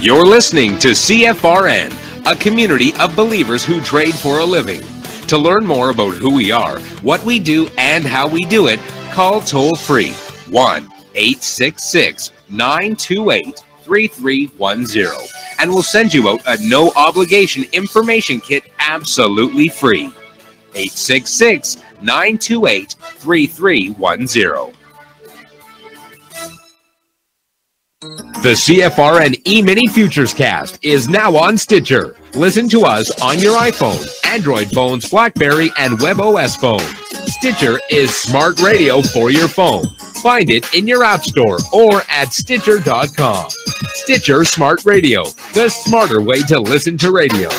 You're listening to CFRN, a community of believers who trade for a living. To learn more about who we are, what we do, and how we do it, call toll-free 1-866-928-3310, and we'll send you out a no-obligation information kit absolutely free. 866-928-3310. The CFRN Emini Futures Cast is now on Stitcher. Listen to us on your iPhone, Android phones, BlackBerry, and WebOS phone. Stitcher is smart radio for your phone. Find it in your app store or at Stitcher.com. Stitcher Smart Radio, the smarter way to listen to radio.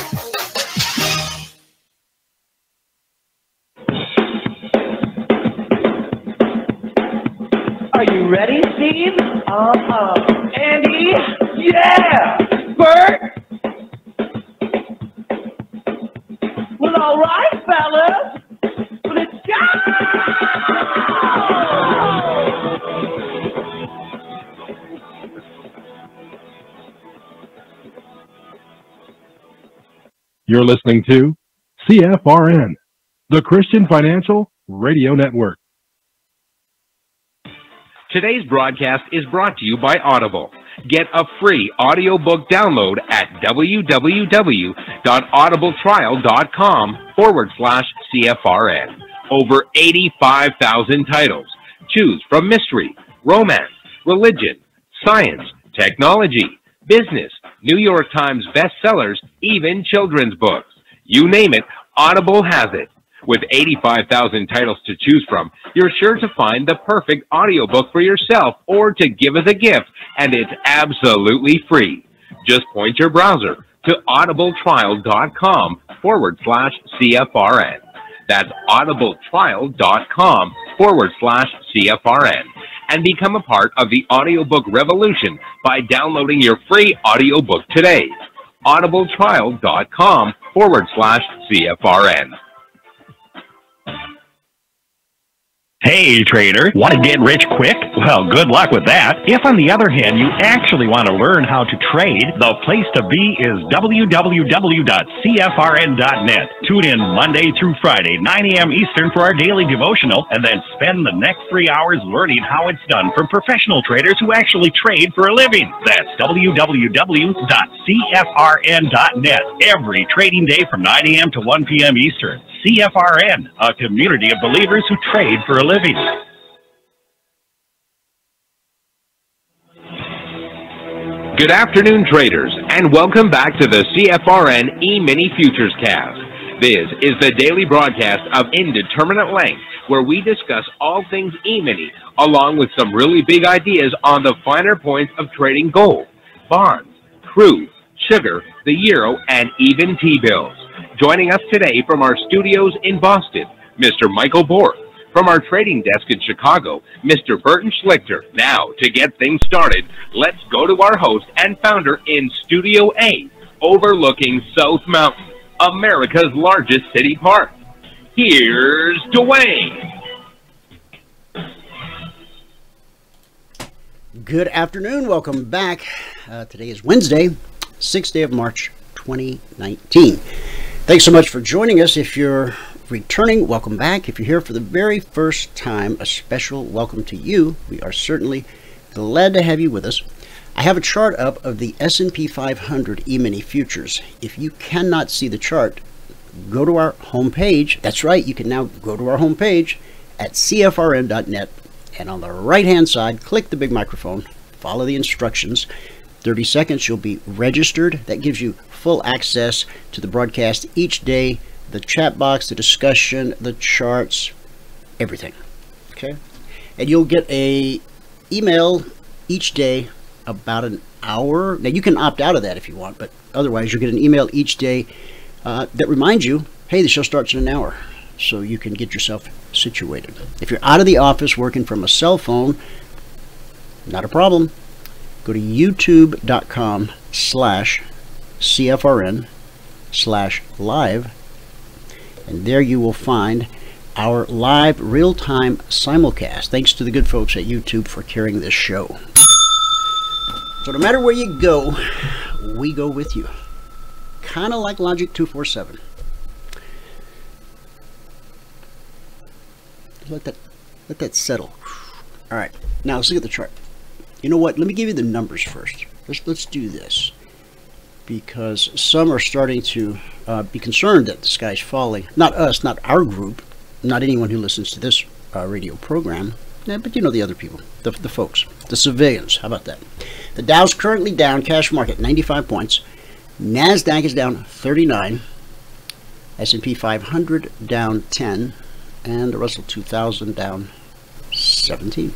Are you ready, Steve? Andy? Yeah! Bert? Well, all right, fellas. Let's go! You're listening to CFRN, the Christian Financial Radio Network. Today's broadcast is brought to you by Audible. Get a free audiobook download at www.audibletrial.com/CFRN. Over 85,000 titles. Choose from mystery, romance, religion, science, technology, business, New York Times bestsellers, even children's books. You name it, Audible has it. With 85,000 titles to choose from, you're sure to find the perfect audiobook for yourself or to give as a gift, and it's absolutely free. Just point your browser to audibletrial.com/CFRN. That's audibletrial.com/CFRN. And become a part of the audiobook revolution by downloading your free audiobook today. audibletrial.com/CFRN. Hey trader, want to get rich quick? Well, good luck with that. If on the other hand you actually want to learn how to trade, the place to be is www.cfrn.net. Tune in Monday through Friday, 9 a.m. Eastern for our daily devotional, and then spend the next 3 hours learning how it's done from professional traders who actually trade for a living. That's www.cfrn.net. Every trading day from 9 a.m. to 1 p.m. Eastern. CFRN, a community of believers who trade for a living. Good afternoon, traders, and welcome back to the CFRN Emini Futures Cast. This is the daily broadcast of Indeterminate Length, where we discuss all things Emini, along with some really big ideas on the finer points of trading gold, bonds, crude, sugar, the euro, and even T-bills. Joining us today from our studios in Boston, Mr. Michael Borth. From our trading desk in Chicago, Mr. Burton Schlichter. Now, to get things started, let's go to our host and founder in Studio A, overlooking South Mountain, America's largest city park. Here's Dwayne. Good afternoon. Welcome back. Today is Wednesday, 6th day of March, 2019. Thanks so much for joining us. If you're returning, welcome back. If you're here for the very first time, a special welcome to you. We are certainly glad to have you with us. I have a chart up of the S&P 500 Emini Futures. If you cannot see the chart, go to our homepage. That's right, you can now go to our homepage at cfrn.net, and on the right-hand side, click the big microphone, follow the instructions. 30 seconds, you'll be registered. That gives you full access to the broadcast each day, the chat box, the discussion, the charts, everything. Okay? And you'll get a email each day about an hour. Now, you can opt out of that if you want, but otherwise, you'll get an email each day that reminds you, hey, the show starts in an hour, so you can get yourself situated. If you're out of the office working from a cell phone, not a problem. Go to youtube.com/CFRN/live, and there you will find our live real-time simulcast. Thanks to the good folks at YouTube for carrying this show. So no matter where you go, we go with you. Kind of like Logic 247. Let that settle. All right, now let's look at the chart. You know what? Let me give you the numbers first. Let's do this, because some are starting to be concerned that the sky's falling. Not us, not our group, not anyone who listens to this radio program. Yeah, but you know the other people, the folks, the civilians. How about that? The Dow's currently down, cash market 95 points. NASDAQ is down 39. S&P 500 down 10. And the Russell 2000 down 17.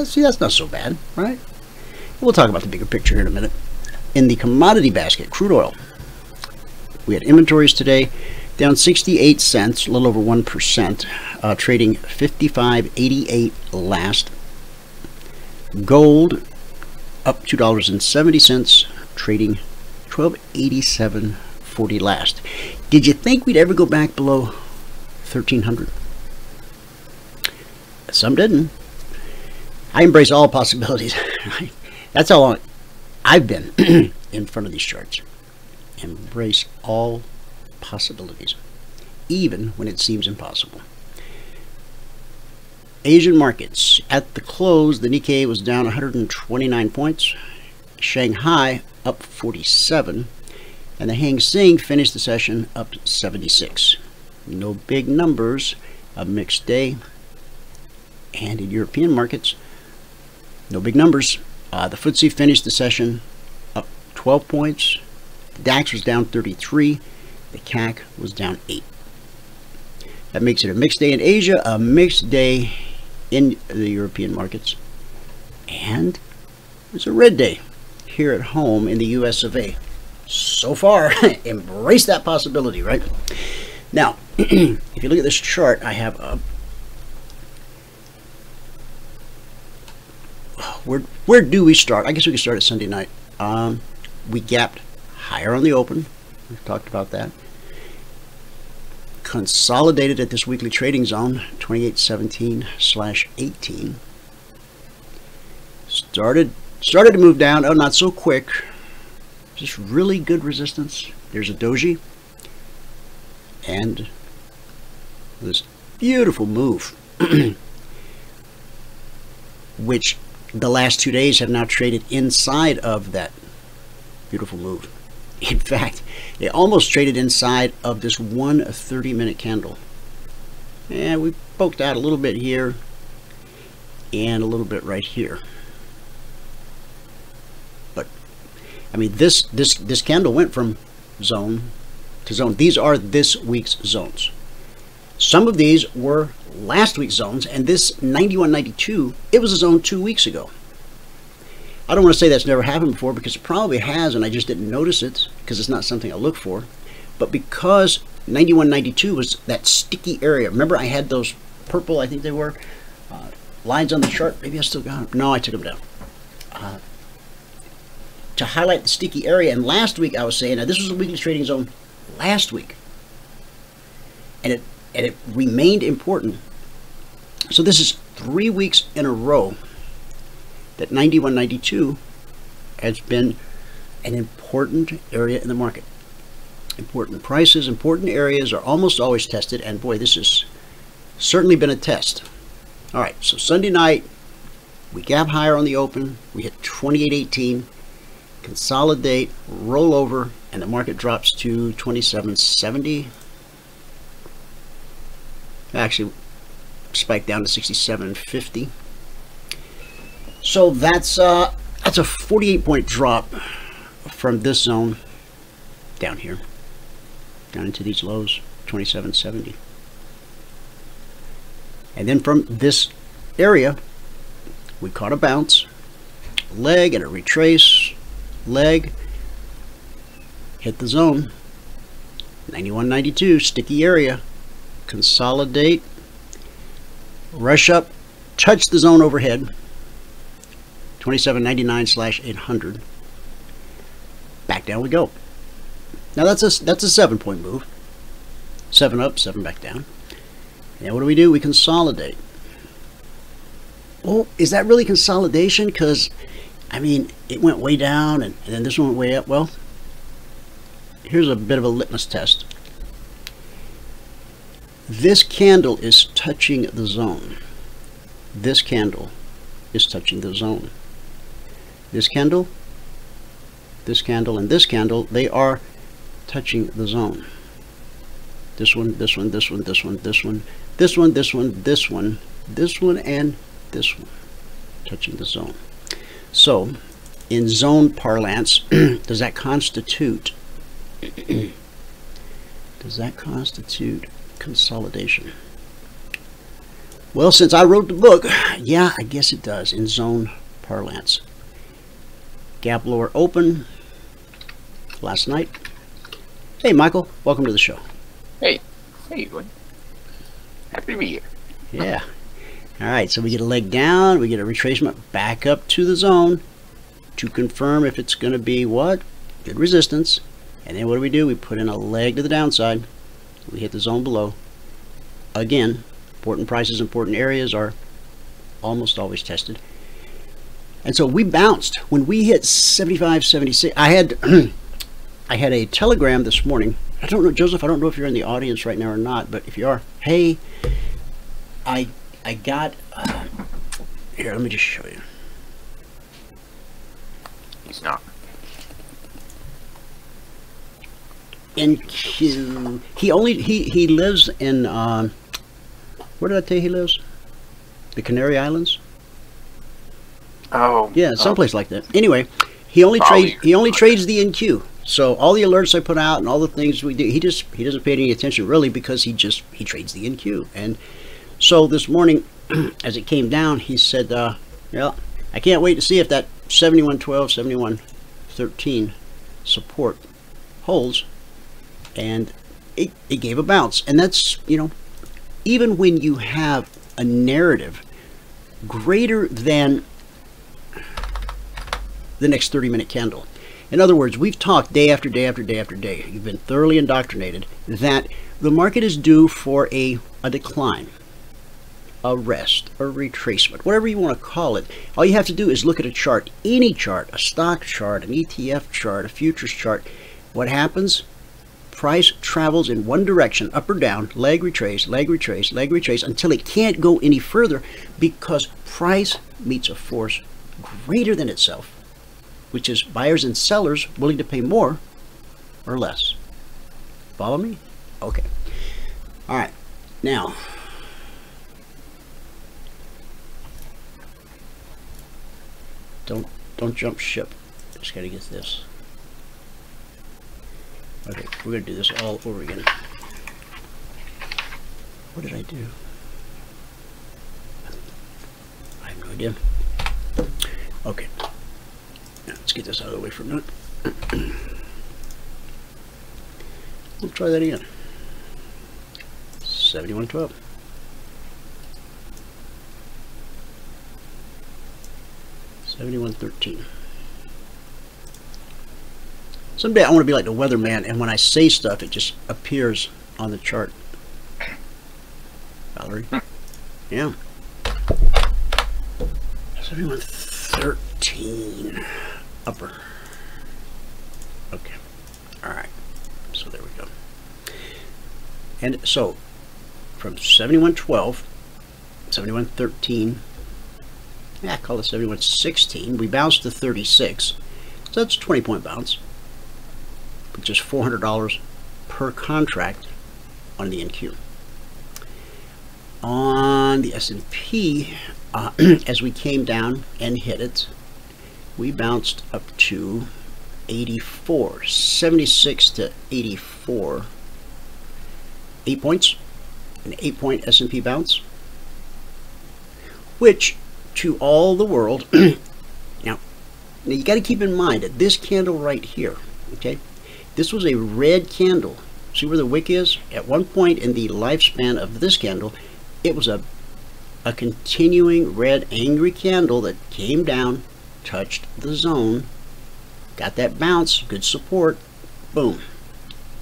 See, that's not so bad, right? We'll talk about the bigger picture here in a minute. In the commodity basket, crude oil, we had inventories today down 68 cents, a little over 1%, trading 55.88 last. Gold up $2.70, trading 12.87.40 last. Did you think we'd ever go back below 1,300? Some didn't. I embrace all possibilities. That's how long I've been in front of these charts. Embrace all possibilities, even when it seems impossible. Asian markets. At the close, the Nikkei was down 129 points. Shanghai up 47. And the Hang Seng finished the session up 76. No big numbers. A mixed day. And in European markets, no big numbers. The FTSE finished the session up 12 points. The DAX was down 33. The CAC was down 8. That makes it a mixed day in Asia, a mixed day in the European markets. And it's a red day here at home in the US of A. So far, embrace that possibility, right? Now, if you look at this chart, I have a... Where do we start? I guess we can start at Sunday night. We gapped higher on the open. We've talked about that. Consolidated at this weekly trading zone, 2817/18. Started to move down. Oh, not so quick. Just really good resistance. There's a doji. And this beautiful move, which the last 2 days have now traded inside of that beautiful move. In fact, it almost traded inside of this one 30-minute candle. And we poked out a little bit here and a little bit right here. But I mean, this candle went from zone to zone. These are this week's zones. Some of these were last week's zones, and this 91.92, it was a zone 2 weeks ago. I don't want to say that's never happened before, because it probably has, and I just didn't notice it because it's not something I look for. But because 91.92 was that sticky area, remember I had those purple, I think they were, lines on the chart. Maybe I still got them. No, I took them down. To highlight the sticky area, and last week I was saying, now this was a weekly trading zone last week, and it remained important. So this is 3 weeks in a row that 91.92 has been an important area in the market. Important prices, important areas are almost always tested, and boy, this has certainly been a test. All right, so Sunday night, we gap higher on the open. We hit 28.18, consolidate, roll over, and the market drops to 27.70. Actually, spiked down to 67.50. So that's a 48-point drop from this zone down here, down into these lows, 27.70. And then from this area, we caught a bounce, leg and a retrace, leg, hit the zone, 91.92, sticky area, consolidate, rush up, touch the zone overhead, 27.99/800. Back down we go. Now that's a 7-point move. 7 up, 7 back down. And what do? We consolidate. Well, is that really consolidation? Because I mean, it went way down and then this one went way up. Well, here's a bit of a litmus test. This candle is touching the zone. This candle is touching the zone. This candle, and this candle, they are touching the zone. This one, this one, this one, this one, this one, this one, this one, this one, this one, and this one, touching the zone. So, in zone parlance, does that constitute consolidation? Well, since I wrote the book, yeah, I guess it does in zone parlance. Gap lower open last night. Hey, Michael, welcome to the show. Hey, how you doing? Happy to be here. Yeah. All right, so we get a leg down, we get a retracement back up to the zone to confirm if it's going to be what? Good resistance. And then what do? We put in a leg to the downside. We hit the zone below. Again, important prices, important areas are almost always tested. And so we bounced. When we hit 75, 76, I had a telegram this morning. I don't know, Joseph, I don't know if you're in the audience right now or not, but if you are, hey, I got, here, let me just show you. He's not. NQ, he lives in, where did I tell you he lives? The Canary Islands? Oh. Yeah, someplace like that. Anyway, he only trades the NQ. So all the alerts I put out and all the things we do, he doesn't pay any attention really because he trades the NQ. And so this morning, as it came down, he said, well, I can't wait to see if that 7112, 7113 support holds. And it gave a bounce. And that's, you know, even when you have a narrative greater than the next 30-minute candle. In other words, we've talked day after day after day after day. You've been thoroughly indoctrinated that the market is due for a decline, a rest, a retracement, whatever you want to call it. All you have to do is look at a chart, any chart, a stock chart, an ETF chart, a futures chart. What happens? Price travels in one direction, up or down, leg retrace, leg retrace, leg retrace, until it can't go any further because price meets a force greater than itself, which is buyers and sellers willing to pay more or less. Follow me? Okay. All right. Now, don't jump ship. Just got to get this. Okay, we're going to do this all over again. What did I do? I have no idea. Okay. Now, let's get this out of the way for a minute. We'll try that again. 7112. $71.13. Someday I want to be like the weatherman, and when I say stuff, it just appears on the chart. Valerie? Yeah. 71.13. Upper. Okay. Alright. So there we go. And so, from 71.12, 71.13, yeah, call it 71.16, we bounced to 36. So that's a 20-point bounce. Which is $400 per contract on the NQ. On the S&P, as we came down and hit it, we bounced up to 84, 76 to 84. 8 points, an 8-point S&P bounce, which to all the world, now you got to keep in mind that this candle right here, okay, this was a red candle. See where the wick is? At one point in the lifespan of this candle, it was a continuing red angry candle that came down, touched the zone, got that bounce, good support, boom,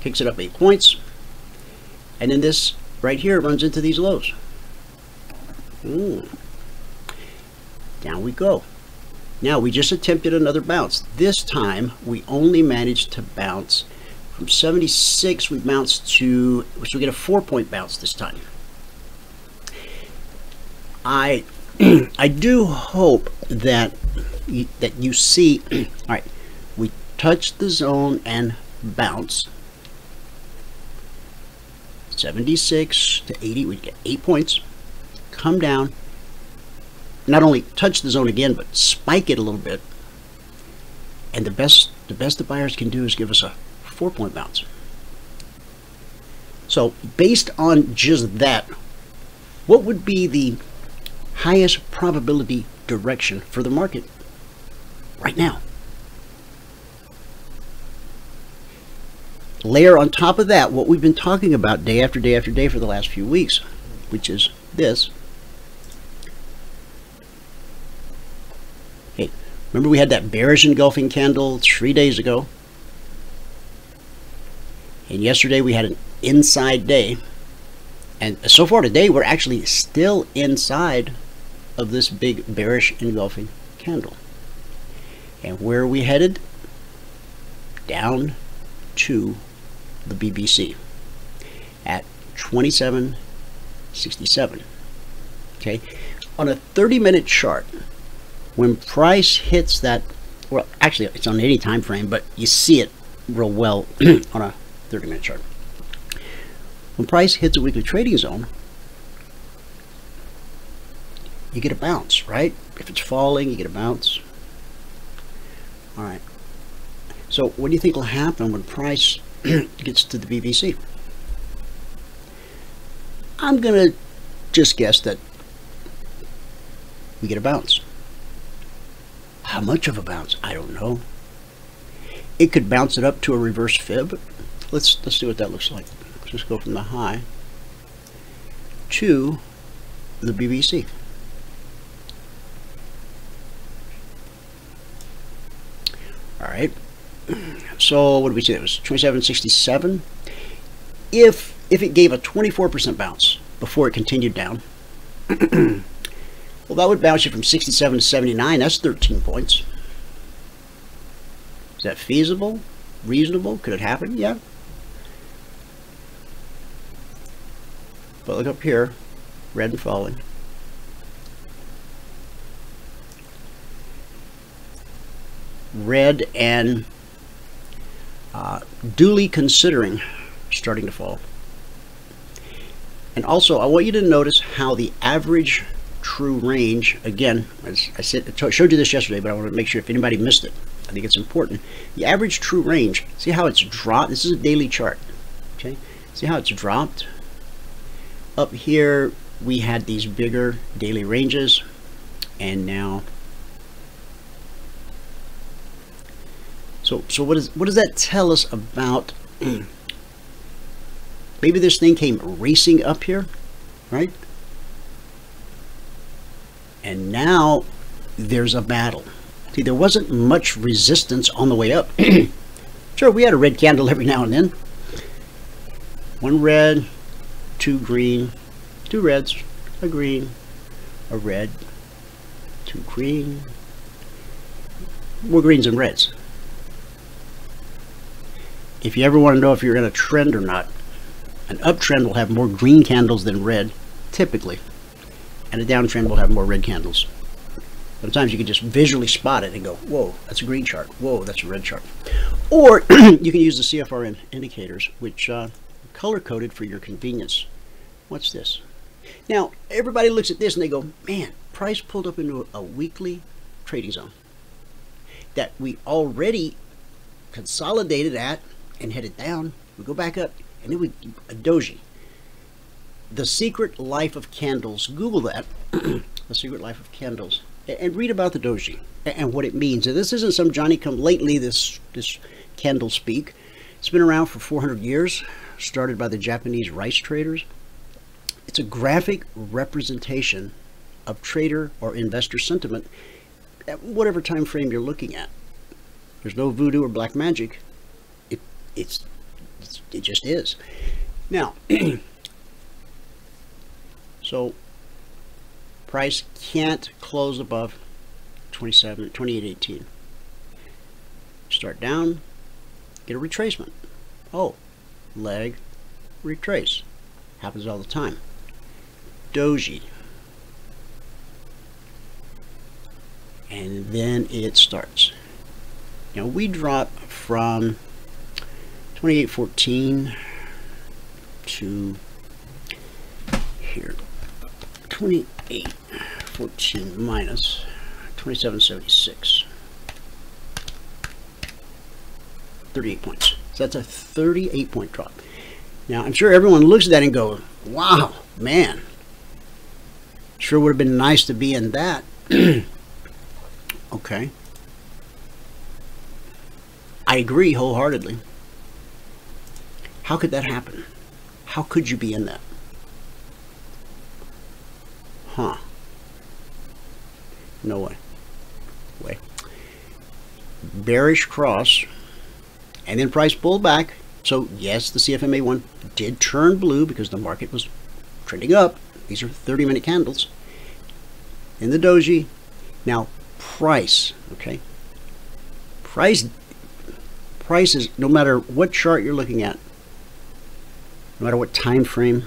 kicks it up 8 points, and then this right here runs into these lows. Down we go. Now we just attempted another bounce. This time we only managed to bounce from 76. We bounced to, so we get a 4-point bounce this time. I do hope that you see. All right, we touch the zone and bounce 76 to 80. We get 8 points. Come down. Not only touch the zone again, but spike it a little bit. And the best the buyers can do is give us a 4-point bounce. So based on just that, what would be the highest probability direction for the market right now? Layer on top of that what we've been talking about day after day after day for the last few weeks, which is this. Hey, remember we had that bearish engulfing candle 3 days ago? And yesterday we had an inside day. And so far today we're actually still inside of this big bearish engulfing candle. And where are we headed? Down to the BBC at 27.67. Okay, on a 30-minute chart, when price hits that, well, actually it's on any time frame, but you see it real well on a 30-minute chart. When price hits a weekly trading zone, you get a bounce, right? If it's falling, you get a bounce. All right. So what do you think will happen when price gets to the BBC? I'm going to just guess that we get a bounce. How much of a bounce? I don't know. It could bounce it up to a reverse fib. Let's see what that looks like. Let's just go from the high to the BBC. All right. So what did we say? It was 27.67. If it gave a 24% bounce before it continued down, well, that would bounce you from 67 to 79. That's 13 points. Is that feasible? Reasonable? Could it happen? Yeah. But look up here, red and falling. Red and duly considering starting to fall. And also, I want you to notice how the average true range, again, as I said, I showed you this yesterday, but I want to make sure if anybody missed it, I think it's important. The average true range, see how it's dropped? This is a daily chart. Okay, see how it's dropped? Up here, we had these bigger daily ranges, and now. So what does that tell us about? Maybe this thing came racing up here, right? And now there's a battle. See, there wasn't much resistance on the way up. Sure, we had a red candle every now and then. One red, two green, two reds, a green, a red, two green, more greens and reds. If you ever want to know if you're in a trend or not, an uptrend will have more green candles than red, typically. And a downtrend will have more red candles. Sometimes you can just visually spot it and go, whoa, that's a green chart. Whoa, that's a red chart. Or you can use the CFRN indicators, which are color-coded for your convenience. What's this? Now, everybody looks at this and they go, man, price pulled up into a weekly trading zone that we already consolidated at and headed down. We go back up, and then we a doji. The Secret Life of Candles. Google that. The Secret Life of Candles, and read about the doji and what it means. And this isn't some Johnny-come-lately. This candle speak. It's been around for 400 years. Started by the Japanese rice traders. It's a graphic representation of trader or investor sentiment at whatever time frame you're looking at. There's no voodoo or black magic. It just is. Now, so price can't close above 28.18. Start down, get a retracement. Oh, leg, retrace. Happens all the time. Doji. And then it starts. Now we drop from 28.14 to here. 28.14 minus 27.76. 38 points. So that's a 38-point drop. Now, I'm sure everyone looks at that and goes, wow, man. Sure would have been nice to be in that. Okay. I agree wholeheartedly. How could that happen? How could you be in that? Huh. No way. Bearish cross, and then price pulled back. So yes, the CFMA one did turn blue because the market was trending up. These are 30-minute candles. In the doji. Now price, okay? Price is, no matter what chart you're looking at, no matter what time frame,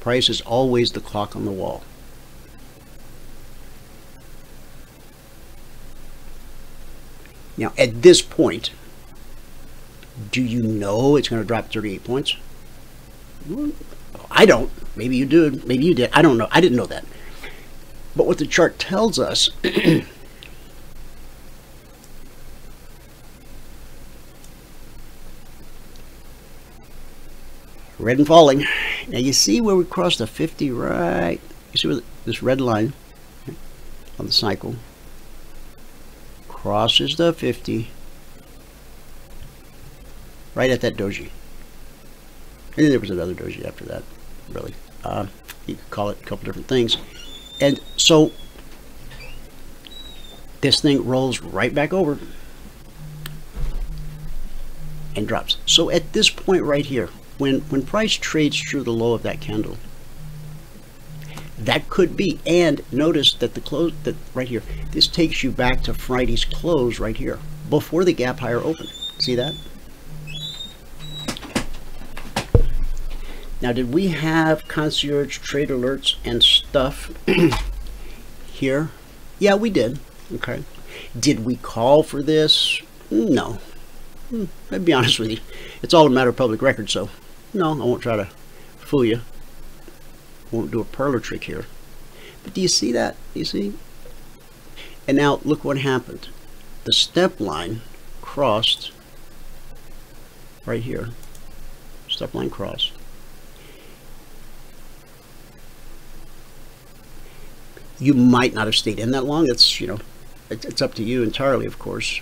price is always the clock on the wall. Now, at this point, do you know it's going to drop 38 points? I don't. Maybe you did. Maybe you did. I don't know. I didn't know that. But what the chart tells us, red and falling. Now, you see where we crossed the 50, right? You see where this red line on the cycle crosses the 50 right at that doji. And then there was another doji after that, really. You could call it a couple different things. And so this thing rolls right back over and drops. So at this point right here, when price trades through the low of that candle, that could be, and notice that the close, that right here, this takes you back to Friday's close right here, before the gap higher open. See that? Now, did we have Concierge Trade Alerts and stuff here? Yeah, we did. Okay. Did we call for this? No. I'll be honest with you. It's all a matter of public record, so no, I won't try to fool you. Won't do a parlor trick here. But do you see that? You see? And now look what happened. The step line crossed right here. Step line crossed. You might not have stayed in that long. It's, you know, it's up to you entirely, of course.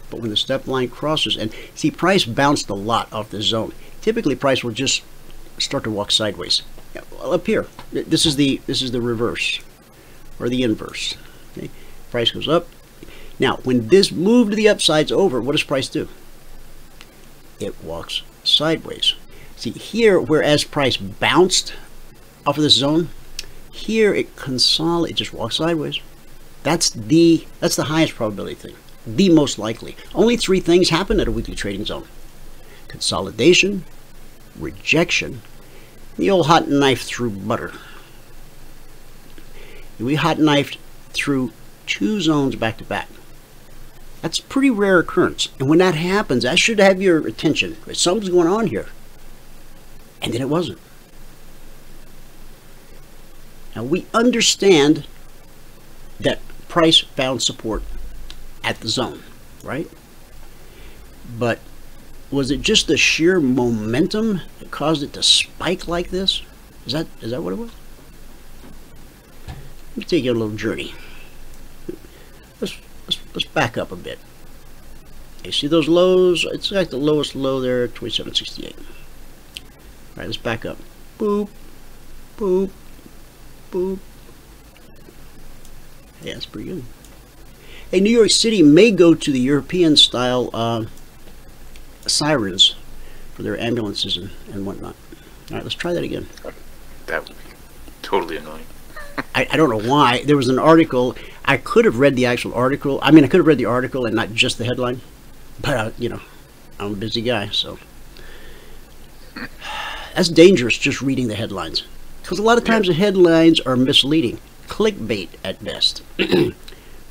But when the step line crosses, and see, price bounced a lot off the zone. Typically, price will just start to walk sideways. Well, up here, this is the reverse or the inverse. Okay? Price goes up. Now, when this move to the upside's over, what does price do? It walks sideways. See here, whereas price bounced off of this zone, here it consolidates, it just walks sideways. That's the highest probability thing, the most likely. Only three things happen at a weekly trading zone: consolidation, rejection, the old hot knife through butter. We hot knifed through two zones back to back. That's a pretty rare occurrence. And when that happens, that should have your attention. Something's going on here. And then it wasn't. Now we understand that price found support at the zone, right? But was it just the sheer momentum that caused it to spike like this? Is that what it was? Let me take you on a little journey. Let's back up a bit. You see those lows? It's like the lowest low there, 27.68. All right, let's back up. Boop, boop, boop. Yeah, that's pretty good. Hey, New York City may go to the European style sirens for their ambulances and whatnot. All right, let's try that again. That would be totally annoying. I don't know why. There was an article. I could have read the actual article. I mean, I could have read the article and not just the headline. But, you know, I'm a busy guy, so. That's dangerous, just reading the headlines. Because a lot of times the headlines are misleading. Clickbait at best. All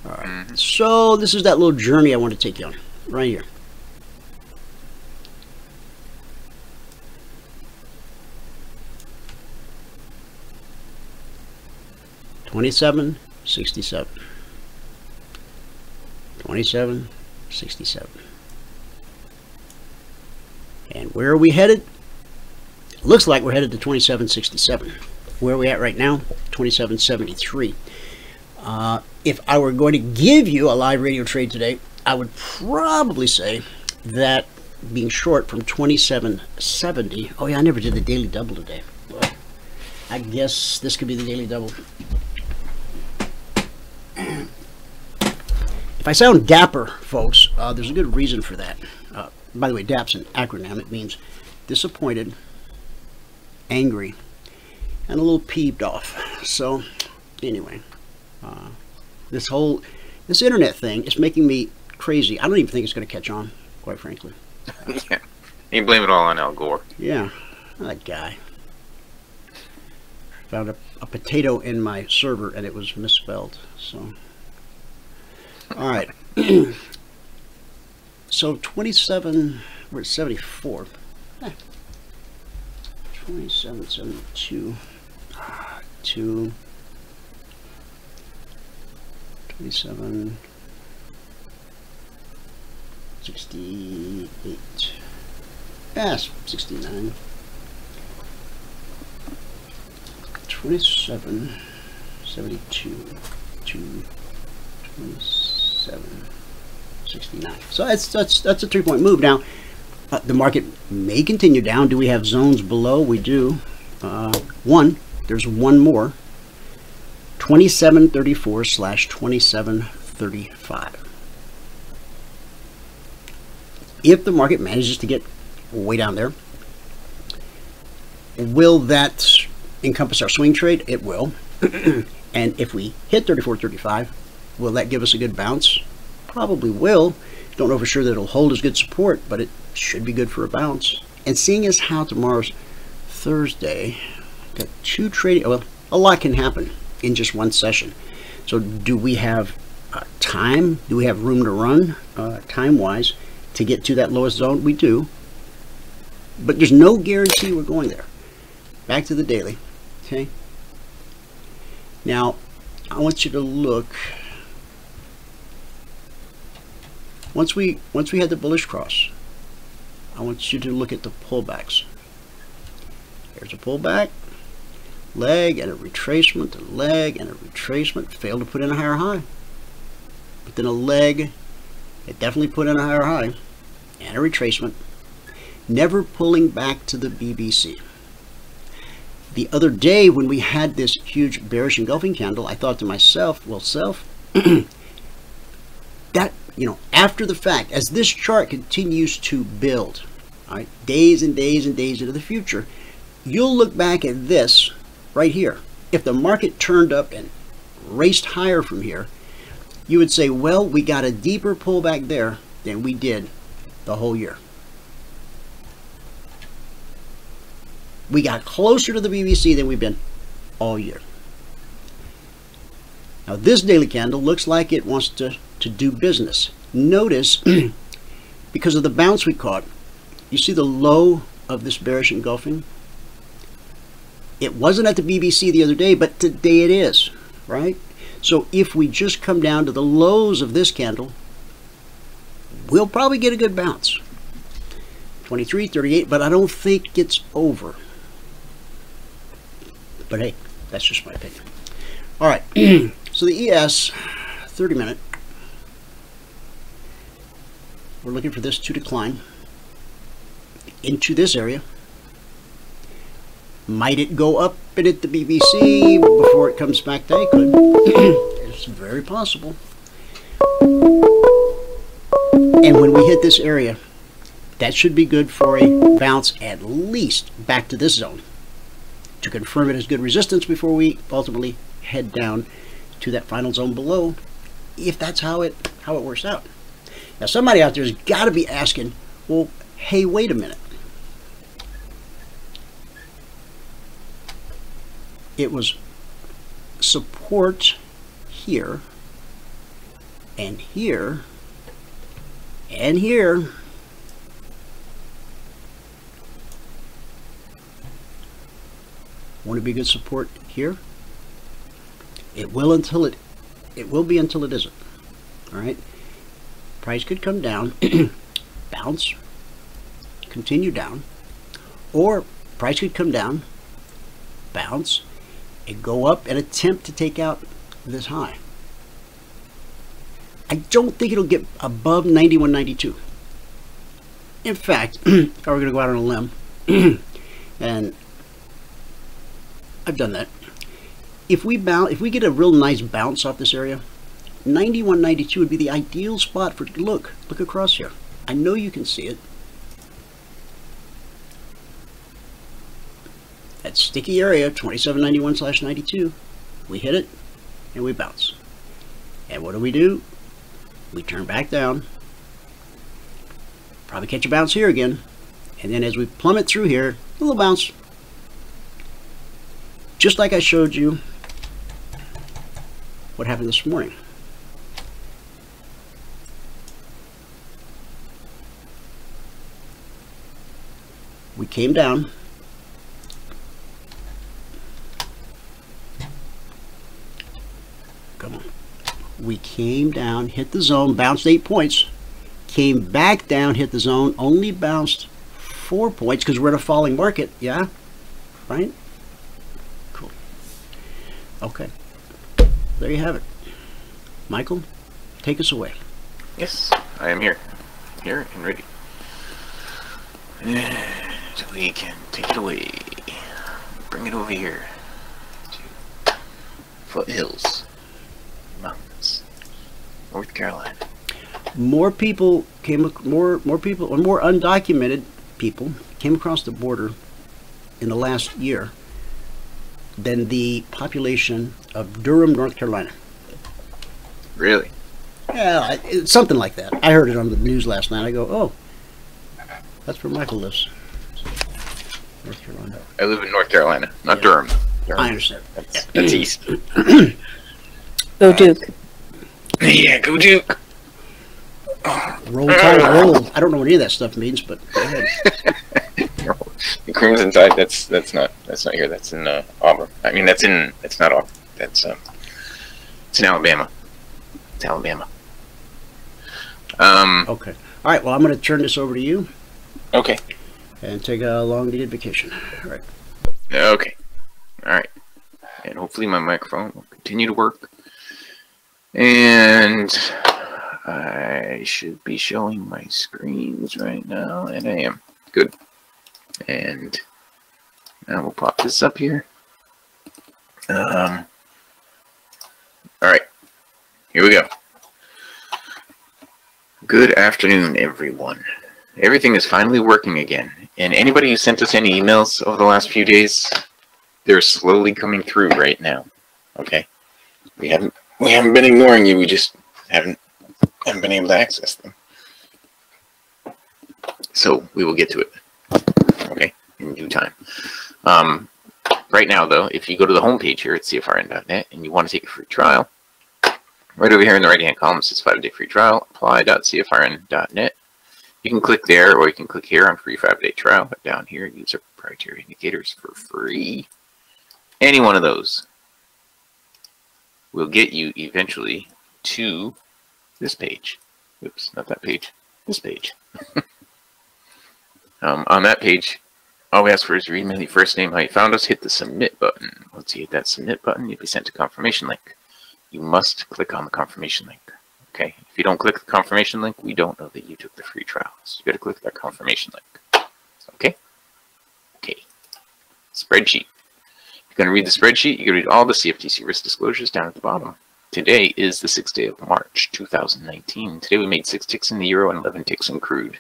right. So this is that little journey I want to take you on. Right here. $27.67. $27.67. And where are we headed? Looks like we're headed to $27.67. Where are we at right now? $27.73. If I were going to give you a live radio trade today, I would probably say that being short from $27.70. Oh yeah, I never did the daily double today. Well, I guess this could be the daily double. If I sound dapper, folks, there's a good reason for that. By the way, DAP's an acronym. It means disappointed, angry, and a little peeved off. So, anyway, this internet thing is making me crazy. I don't even think it's going to catch on, quite frankly. Yeah. You blame it all on Al Gore. Yeah, that guy. Found a potato in my server and it was misspelled. So, all right. So 27, we're at 74. 27.72 to 27.68. Yes, 69. 27.72 to 27.69. So that's a 3-point move. Now, the market may continue down. Do we have zones below? We do. There's one more. 27.34/27.35. If the market manages to get way down there, will that encompass our swing trade? It will. And if we hit 34.35, will that give us a good bounce? Probably will. Don't know for sure that it'll hold as good support, but it should be good for a bounce. And seeing as how tomorrow's Thursday, got two trading, well, a lot can happen in just one session. So do we have time? Do we have room to run time-wise to get to that lowest zone? We do. But there's no guarantee we're going there. Back to the daily. Okay. Now, I want you to look. Once we had the bullish cross, I want you to look at the pullbacks. There's a pullback, leg and a retracement, a leg and a retracement. Failed to put in a higher high. But then a leg, it definitely put in a higher high, and a retracement. Never pulling back to the BBC. The other day when we had this huge bearish engulfing candle, I thought to myself, well, that, you know, after the fact, as this chart continues to build, all right, days and days and days into the future, you'll look back at this right here. If the market turned up and raced higher from here, you would say, well, we got a deeper pullback there than we did the whole year. We got closer to the BBC than we've been all year. Now this daily candle looks like it wants to do business. Notice, because of the bounce we caught, you see the low of this bearish engulfing? It wasn't at the BBC the other day, but today it is, right? So if we just come down to the lows of this candle, we'll probably get a good bounce. 23.38, but I don't think it's over. But hey, that's just my opinion. All right, so the ES 30-minute, we're looking for this to decline into this area. Might it go up and hit the BBC before it comes back down? It could. It's very possible. And when we hit this area, that should be good for a bounce at least back to this zone. to confirm it as good resistance before we ultimately head down to that final zone below, if that's how it works out. Now, somebody out there has got to be asking, well, hey, wait a minute. It was support here, and here, and here. Won't it be good support here? It will until it will be until it isn't. All right. Price could come down, bounce, continue down, or price could come down, bounce, and go up and attempt to take out this high. I don't think it'll get above 91.92. In fact, if I were going to go out on a limb, and I've done that, if we get a real nice bounce off this area, 91.92 would be the ideal spot for, look across here. I know you can see it. That sticky area, 2791/92, we hit it and we bounce. And what do? We turn back down, probably catch a bounce here again, and then as we plummet through here, a little bounce. Just like I showed you what happened this morning. We came down, come on, we came down, hit the zone, bounced 8 points, came back down, hit the zone, only bounced 4 points because we're in a falling market. Yeah, right? Cool. Okay, there you have it. Michael, take us away. Yes, I am here and ready. So we can take it away. Bring it over here to foothills, mountains, North Carolina. More people came, more undocumented people came across the border in the last year than the population of Durham, North Carolina. Really? Yeah, it's something like that. I heard it on the news last night. I go, oh, that's where Michael lives. North Carolina. I live in North Carolina, not Yeah. Durham. I understand. That's east. Go Duke. Yeah, go Duke. Roll Tide, roll. I don't know what any of that stuff means, but go ahead. The Crimson Tide. That's not here. That's in Auburn. I mean, it's not Auburn. It's in Alabama. It's Alabama. Okay. All right. Well, I'm going to turn this over to you. Okay. And take a long-needed vacation. All right. Okay. All right. And hopefully my microphone will continue to work. And I should be showing my screens right now, and I am. Good. And now we'll pop this up here. All right. Here we go. Good afternoon, everyone. Everything is finally working again. And anybody who sent us any emails over the last few days, they're slowly coming through right now. Okay? We haven't been ignoring you, we just haven't been able to access them. So we will get to it. Okay? In due time. Right now though, if you go to the homepage here at CFRN.net and you want to take a free trial, right over here in the right hand column it says 5-day free trial, apply.cfrn.net. You can click there, or you can click here on free 5-day trial. But down here, use our proprietary indicators for free. Any one of those will get you eventually to this page. Oops, not that page. This page. On that page, all we ask for is your email, your first name, how you found us, hit the submit button. Once you hit that submit button, you'll be sent a confirmation link. You must click on the confirmation link. Okay, if you don't click the confirmation link, we don't know that you took the free trial. So you got to click that confirmation link. Okay? Okay. Spreadsheet. If you're going to read the spreadsheet, you're going to read all the CFTC risk disclosures down at the bottom. Today is the 6th day of March, 2019. Today we made 6 ticks in the euro and 11 ticks in crude.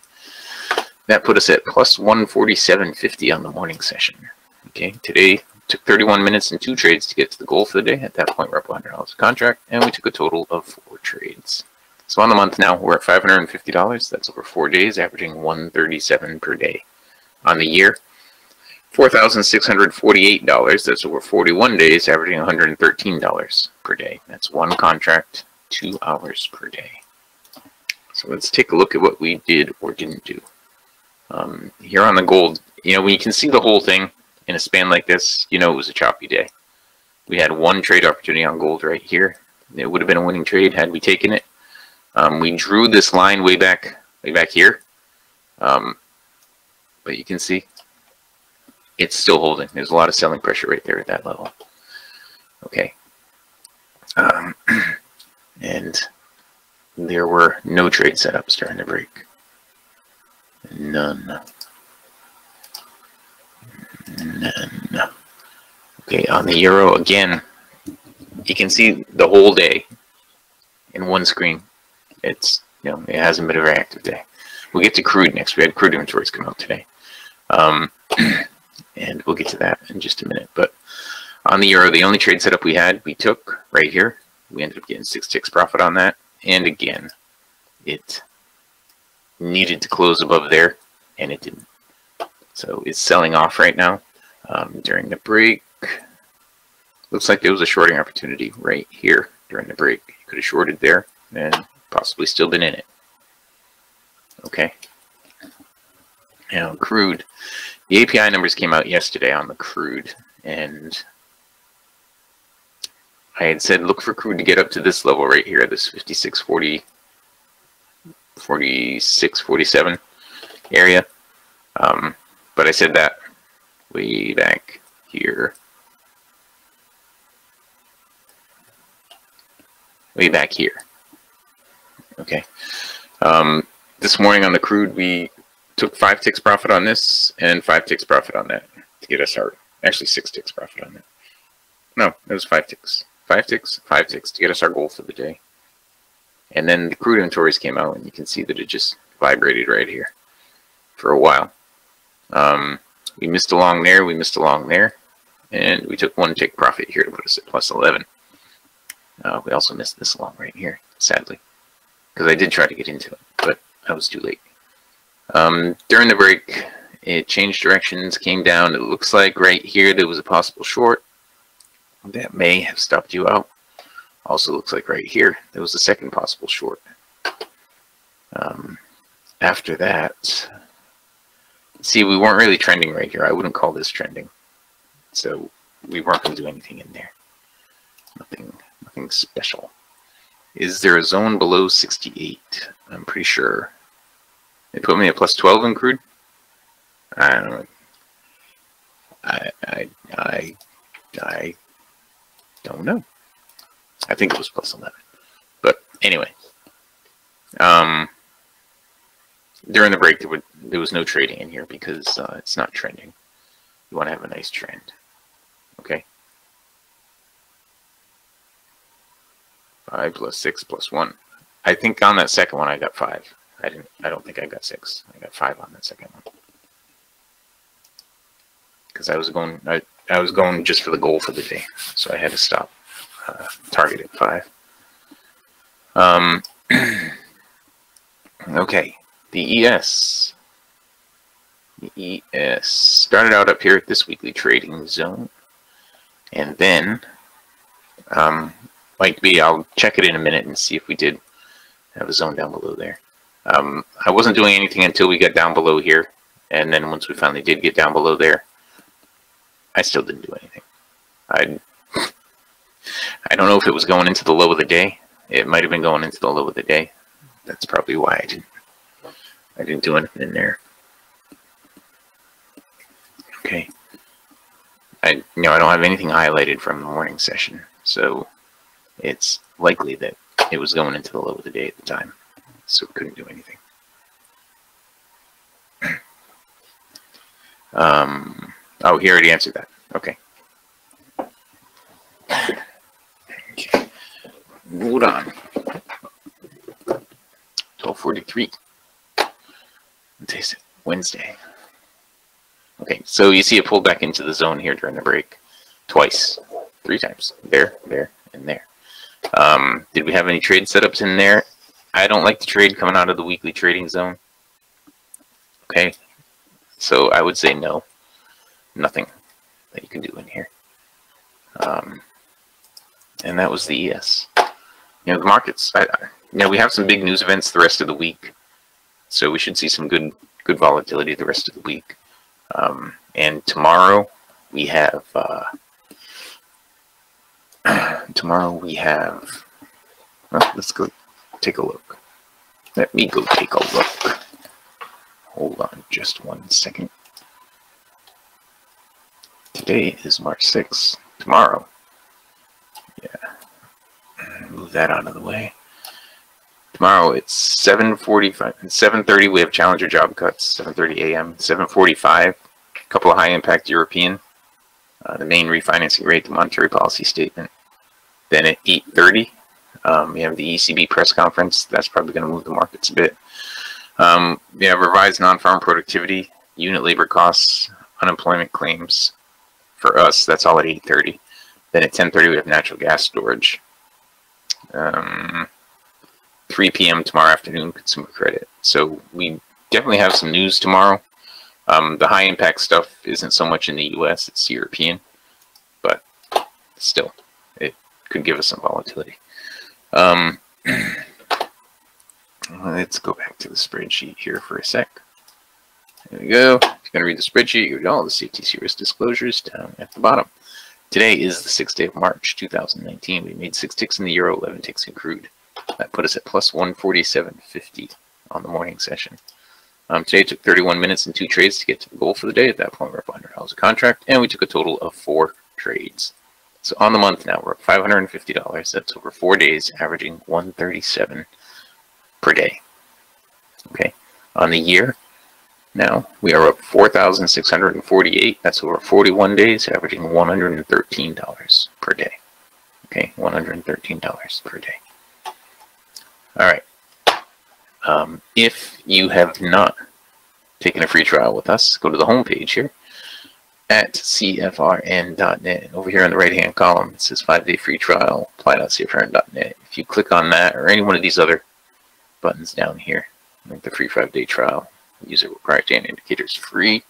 That put us at plus 147.50 on the morning session. Okay, today took 31 minutes and 2 trades to get to the goal for the day. At that point, we're up $100 a contract, and we took a total of 4 trades. So on the month now, we're at $550. That's over 4 days, averaging $137 per day. On the year, $4,648. That's over 41 days, averaging $113 per day. That's 1 contract, 2 hours per day. So let's take a look at what we did or didn't do. Here on the gold, you know, when you can see the whole thing in a span like this, you know it was a choppy day. We had 1 trade opportunity on gold right here. It would have been a winning trade had we taken it. We drew this line way back here. But you can see it's still holding. There's a lot of selling pressure right there at that level. Okay. And there were no trade setups during the break. None. Okay, on the euro again, you can see the whole day in one screen. It's, you know, it hasn't been a very active day. We'll get to crude next. We had crude inventories come out today. And we'll get to that in just a minute. But on the euro, the only trade setup we had, we took right here. We ended up getting 6 ticks profit on that. And again, it needed to close above there, and it didn't. So it's selling off right now. During the break, looks like there was a shorting opportunity right here during the break. You could have shorted there and possibly still been in it. Okay. Now, crude. The API numbers came out yesterday on the crude, and I had said look for crude to get up to this level right here, this 56.40, 46.47 area. But I said that way back here. Way back here. Okay. This morning on the crude, we took 5 ticks profit on this and 5 ticks profit on that to get us our, actually 6 ticks profit on that. No, it was 5 ticks. 5 ticks, 5 ticks to get us our goal for the day. And then the crude inventories came out, and you can see that it just vibrated right here for a while. We missed along there, we missed along there, and we took 1 tick profit here to put us at plus 11. We also missed this along right here, sadly, because I did try to get into it, but I was too late. During the break, it changed directions, came down. It looks like right here there was a possible short that may have stopped you out. Also looks like right here there was a second possible short. After that, see, we weren't really trending right here. I wouldn't call this trending. So we weren't going to do anything in there. Nothing special. Is there a zone below 68? I'm pretty sure. They put me at plus 12 in crude? I don't know. I don't know. I think it was plus 11. But anyway. During the break, there was no trading in here because it's not trending. You want to have a nice trend. Okay? 5 plus 6 plus 1. I think on that second one I got 5. I don't think I got 6. I got 5 on that second one. Because I was going just for the goal for the day. So I had to stop. Target at 5. Okay. The ES. The ES started out up here at this weekly trading zone. And then, might be, I'll check it in a minute and see if we did have a zone down below there. I wasn't doing anything until we got down below here. And then once we finally did get down below there, I still didn't do anything. I don't know if it was going into the low of the day. It might have been going into the low of the day. That's probably why I didn't do anything in there. Okay. I don't have anything highlighted from the morning session, so it's likely that it was going into the low of the day at the time, so we couldn't do anything. Oh, he already answered that. Okay. Okay. Hold on. 12:43. Today's Wednesday. Okay, so you see it pulled back into the zone here during the break. twice, 3 times. There, and there. Did we have any trade setups in there? I don't like to trade coming out of the weekly trading zone. Okay, so I would say no. Nothing that you can do in here. And that was the ES. You know, the markets, we have some big news events the rest of the week. So we should see some good volatility the rest of the week. And tomorrow we have, well, let's go take a look. Let me go take a look. Hold on just 1 second. Today is March 6th. Tomorrow. Yeah. Move that out of the way. Tomorrow it's 7:45 and 7:30. We have Challenger job cuts. 7:30 a.m. 7:45. A couple of high impact European. The main refinancing rate, the monetary policy statement. Then at 8:30, we have the ECB press conference. That's probably going to move the markets a bit. We have revised non-farm productivity, unit labor costs, unemployment claims. For us, that's all at 8:30. Then at 10:30, we have natural gas storage. 3 p.m. tomorrow afternoon, consumer credit. So we definitely have some news tomorrow. The high impact stuff isn't so much in the US, it's European, but still, it could give us some volatility. Let's go back to the spreadsheet here for a sec. There we go. If you're going to read the spreadsheet, you read all the CFTC risk disclosures down at the bottom. Today is the 6th day of March, 2019. We made 6 ticks in the euro, 11 ticks in crude. That put us at plus 147.50 on the morning session. Today it took 31 minutes and 2 trades to get to the goal for the day. At that point, we're up $100 a contract, and we took a total of 4 trades. So on the month now, we're up $550. That's over 4 days, averaging 137 per day. Okay. On the year, now we are up $4,648. That's over 41 days, averaging $113 per day. Okay, $113 per day. All right. If you have not taken a free trial with us, go to the homepage here at CFRN.net. Over here on the right-hand column, it says 5-day free trial, apply.cfrn.net. If you click on that or any one of these other buttons down here, like the free 5-day trial, user proprietary indicators free,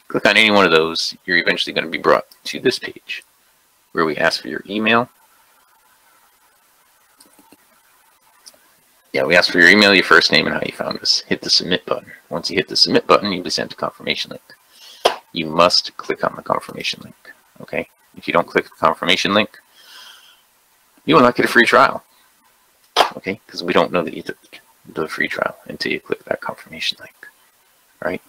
click on any one of those, you're eventually going to be brought to this page where we ask for your email. Yeah, we ask for your email, your first name, and how you found us. Hit the submit button. Once you hit the submit button, you'll be sent a confirmation link. You must click on the confirmation link. Okay? If you don't click the confirmation link, you will not get a free trial. Okay? Because we don't know that you took the free trial until you click that confirmation link. All right?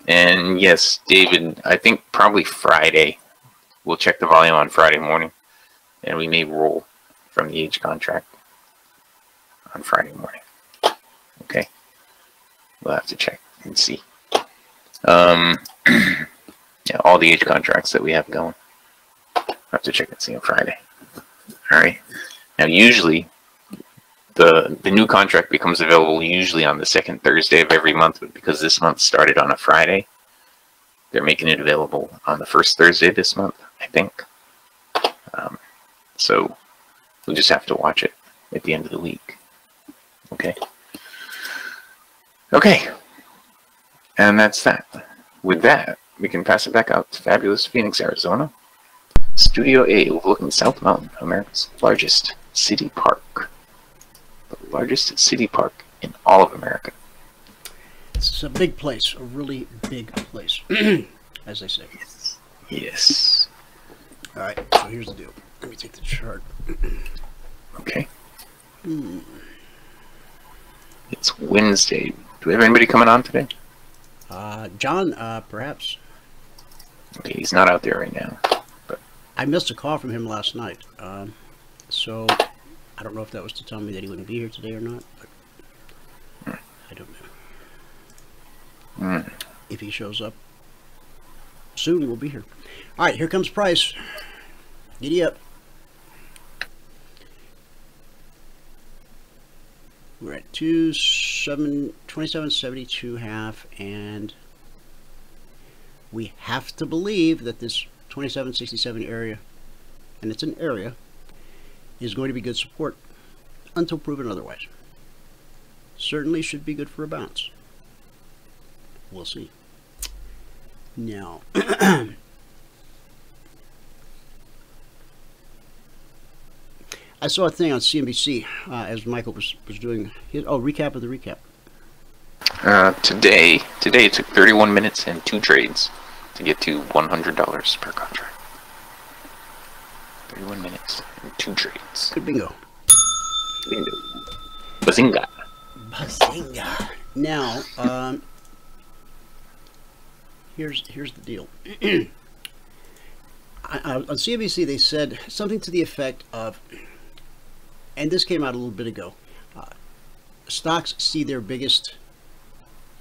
And yes, David, I think probably Friday. We'll check the volume on Friday morning, and we may roll from the H contract on Friday morning. Okay, we'll have to check and see. Yeah, all the H contracts that we have going, we'll have to check and see on Friday. All right. Now, usually the new contract becomes available usually on the 2nd Thursday of every month, but because this month started on a Friday, they're making it available on the 1st Thursday this month, I think. So we'll just have to watch it at the end of the week. Okay. Okay. And that's that. With that, we can pass it back out to fabulous Phoenix, Arizona. Studio A, overlooking South Mountain, America's largest city park. The largest city park in all of America. It's a big place, a really big place, as I say. Yes. Yes. All right, so here's the deal. Let me take the chart. Okay. It's Wednesday. Do we have anybody coming on today? John, perhaps. Okay, he's not out there right now. But I missed a call from him last night. So I don't know if that was to tell me that he wouldn't be here today or not, but I don't know. If he shows up soon, he will be here. All right, here comes price. Giddy up. We're at 27.72 half, and we have to believe that this 2767 area, and it's an area, is going to be good support until proven otherwise. Certainly should be good for a bounce. We'll see. Now, I saw a thing on CNBC as Michael was doing his recap of the recap. Today it took 31 minutes and 2 trades to get to $100 per contract. 31 minutes and 2 trades. Good bingo. Bingo. Bazinga. Bazinga. Now, here's the deal. On CNBC, they said something to the effect of, and this came out a little bit ago, stocks see their biggest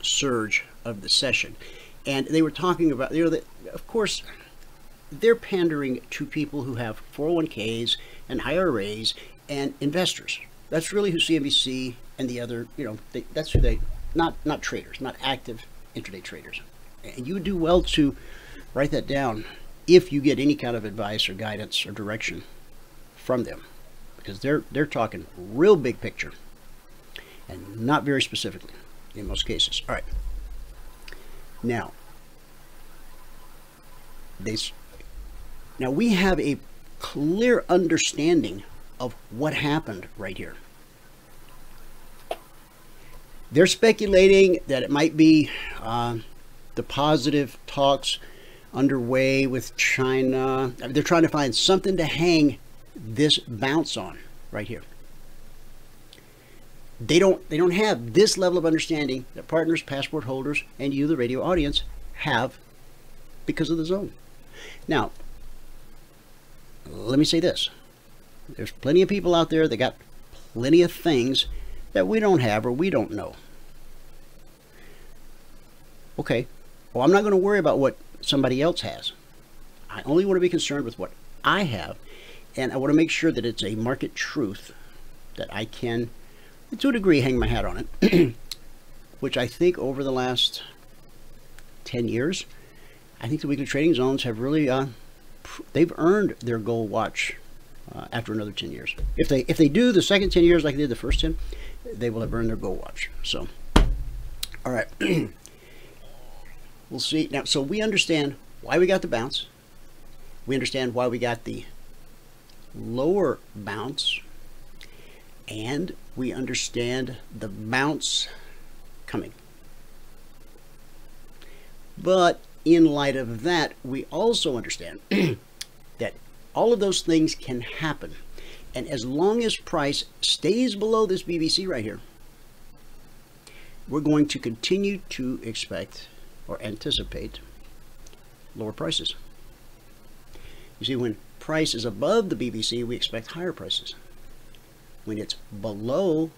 surge of the session. And they were talking about, of course, they're pandering to people who have 401ks and IRAs and investors. That's really who CNBC and the other, that's who they, not traders, not active intraday traders. And you would do well to write that down if you get any kind of advice or guidance or direction from them, because they're talking real big picture and not very specifically in most cases. All right. Now, we have a clear understanding of what happened right here. They're speculating that it might be the positive talks underway with China. They're trying to find something to hang this bounce on right here. They don't have this level of understanding that partners, passport holders, and you, the radio audience, have because of the zone. Now, let me say this. There's plenty of people out there that got plenty of things that we don't have or we don't know. Okay, well, I'm not going to worry about what somebody else has. I only want to be concerned with what I have, and I want to make sure that it's a market truth that I can, to a degree, hang my hat on it, which I think over the last 10 years, I think the weekly trading zones have really, they've earned their gold watch after another 10 years. If they do the second 10 years like they did the first 10, they will have earned their gold watch. So, all right. We'll see. Now, so we understand why we got the bounce. We understand why we got the lower bounce. And we understand the bounce coming. But in light of that, we also understand that all of those things can happen. And as long as price stays below this BBC right here, we're going to continue to expect or anticipate lower prices. You see, when price is above the BBC, we expect higher prices. When it's below,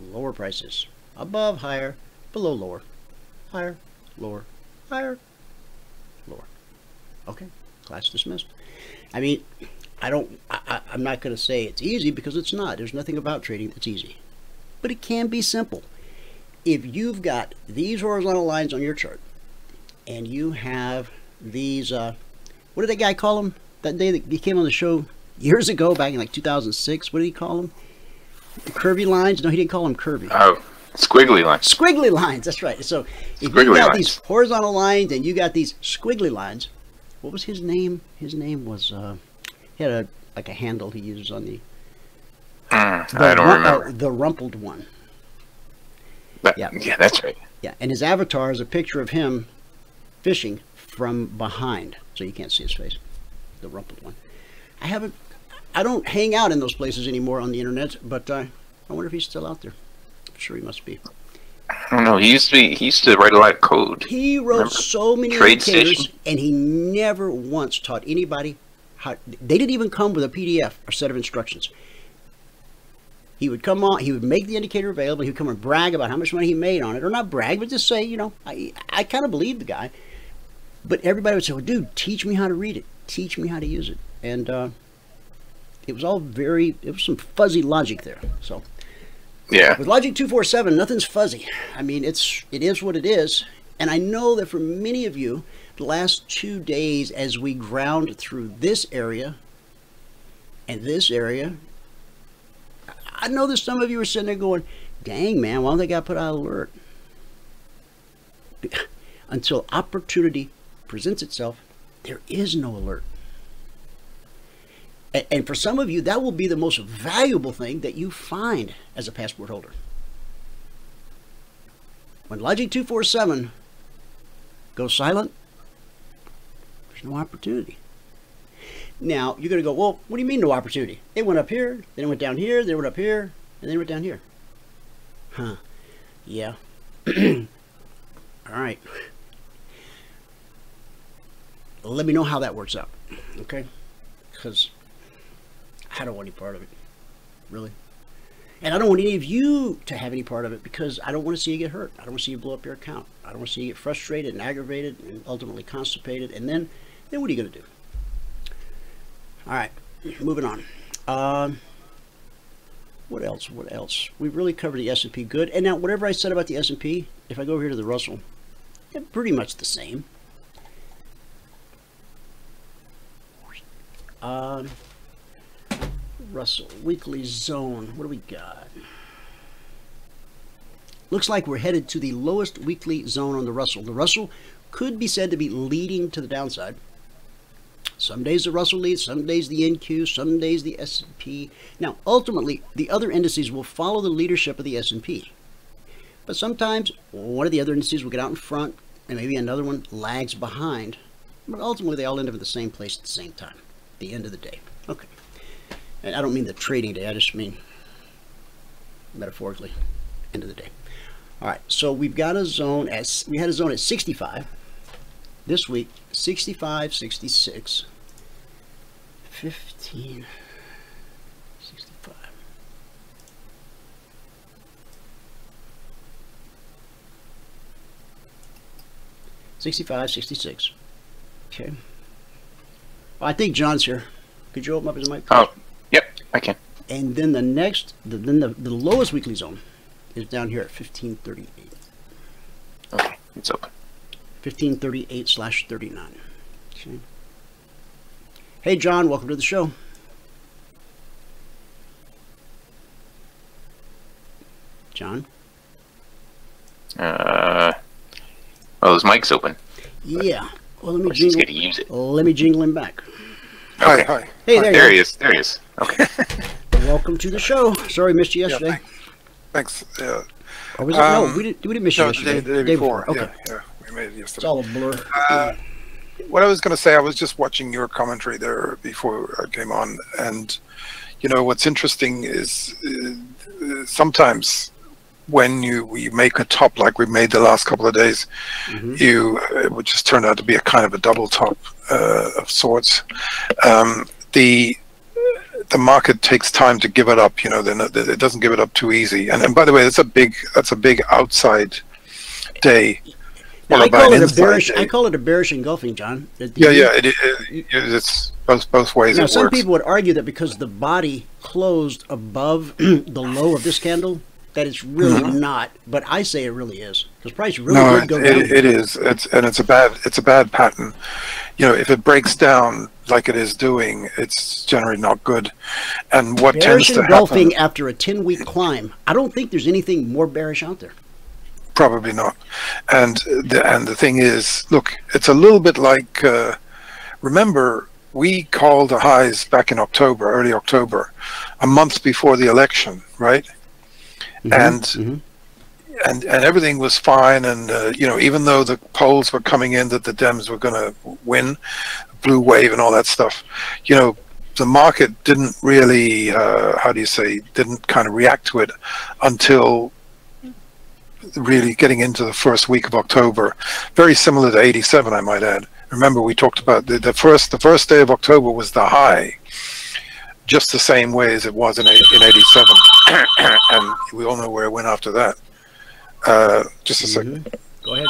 lower prices. Above, higher. Below, lower. Higher, lower, higher, lower. Okay, class dismissed. I mean, I'm not going to say it's easy, because it's not. There's nothing about trading that's easy. But it can be simple. If you've got these horizontal lines on your chart, and you have these, what did that guy call them that day that he came on the show years ago, back in like 2006? What did he call them? Curvy lines? No, he didn't call them curvy. Oh, squiggly lines. Squiggly lines, that's right. So if you got these horizontal lines and you got these squiggly lines, what was his name? His name was, he had like a handle he uses on the I don't remember. The rumpled one. But, yeah, that's right. Yeah, and his avatar is a picture of him fishing from behind, so you can't see his face. The rumpled one. I don't hang out in those places anymore on the internet, but I wonder if he's still out there. I'm sure he must be. I don't know. He used to write a lot of code. He wrote so many indicators, and he never once taught anybody how. They didn't even come with a PDF or set of instructions. He would come on, he would make the indicator available, he would come and brag about how much money he made on it, or not brag, but just say, I kind of believe the guy. But everybody would say, well, dude, teach me how to read it. Teach me how to use it. And it was all it was some fuzzy logic there. So, yeah. With Logic 247, nothing's fuzzy. I mean, it is what it is. And I know that for many of you, last 2 days as we ground through this area and this area, I know that some of you are sitting there going, dang, man, why don't they got put out alert? Until opportunity presents itself, there is no alert. And for some of you, that will be the most valuable thing that you find as a passport holder. When Logic 247 goes silent, there's no opportunity. Now, you're going to go, well, what do you mean no opportunity? They went up here, then it went down here, they went up here, and then it went down here. Huh. Yeah. All right. Let me know how that works out, okay? Because I don't want any part of it, really. And I don't want any of you to have any part of it because I don't want to see you get hurt. I don't want to see you blow up your account. I don't want to see you get frustrated and aggravated and ultimately constipated. And then what are you going to do? All right, moving on. What else? What else? We've really covered the S&P good. And now whatever I said about the S&P, if I go over here to the Russell, they're pretty much the same. Russell, weekly zone. What do we got? Looks like we're headed to the lowest weekly zone on the Russell. The Russell could be said to be leading to the downside. Some days the Russell leads, some days the NQ, some days the S&P. Now, ultimately, the other indices will follow the leadership of the S&P. But sometimes one of the other indices will get out in front, and maybe another one lags behind. But ultimately, they all end up at the same place at the same time, at the end of the day. Okay. And I don't mean the trading day, I just mean metaphorically, end of the day. All right, so we've got a zone we had a zone at 65. This week, 65, 66, 15, 65. $65.66. Okay. Well, I think John's here. Could you open up his mic? Oh, yep, I can. And then the next, the lowest weekly zone is down here at 1538. Okay, it's open. 1538/39. Okay. Hey, John, welcome to the show. John? Well, his mic's open. Yeah. Well, let me He's jingle. going to use it. Let me jingle him back. Okay. Hi. Hey, There he is. There he is. Okay. Welcome to the show. Sorry, missed you yesterday. Thanks. Or was it? No, we didn't miss you yesterday. The day before. Okay. Yeah, we made it yesterday. It's all a blur. What I was going to say, I was just watching your commentary there before I came on, and you know what's interesting is sometimes when we make a top like we made the last couple of days, it would just turn out to be a kind of a double top of sorts. The market takes time to give it up. You know, it doesn't give it up too easy. And by the way, that's a big outside day. Now, I call it a bearish engulfing, John. It's both ways. Now, it some works. people would argue that because the body closed above the low of this candle, that it's really not. But I say it really is, because price really did go down. It is. It's a bad pattern. You know, if it breaks down like it is doing, it's generally not good. And what Bearish tends to engulfing happen after a 10-week climb. I don't think there's anything more bearish out there. Probably not. And the thing is, look, it's a little bit like, remember, we called the highs back in October, early October, a month before the election, right? And everything was fine. And, you know, even though the polls were coming in that the Dems were going to win, blue wave and all that stuff, you know, the market didn't really, didn't kind of react to it until really getting into the first week of October. Very similar to 87, I might add. Remember, we talked about the first day of October was the high, just the same way as it was in 87. And we all know where it went after that. Just a second. Go ahead.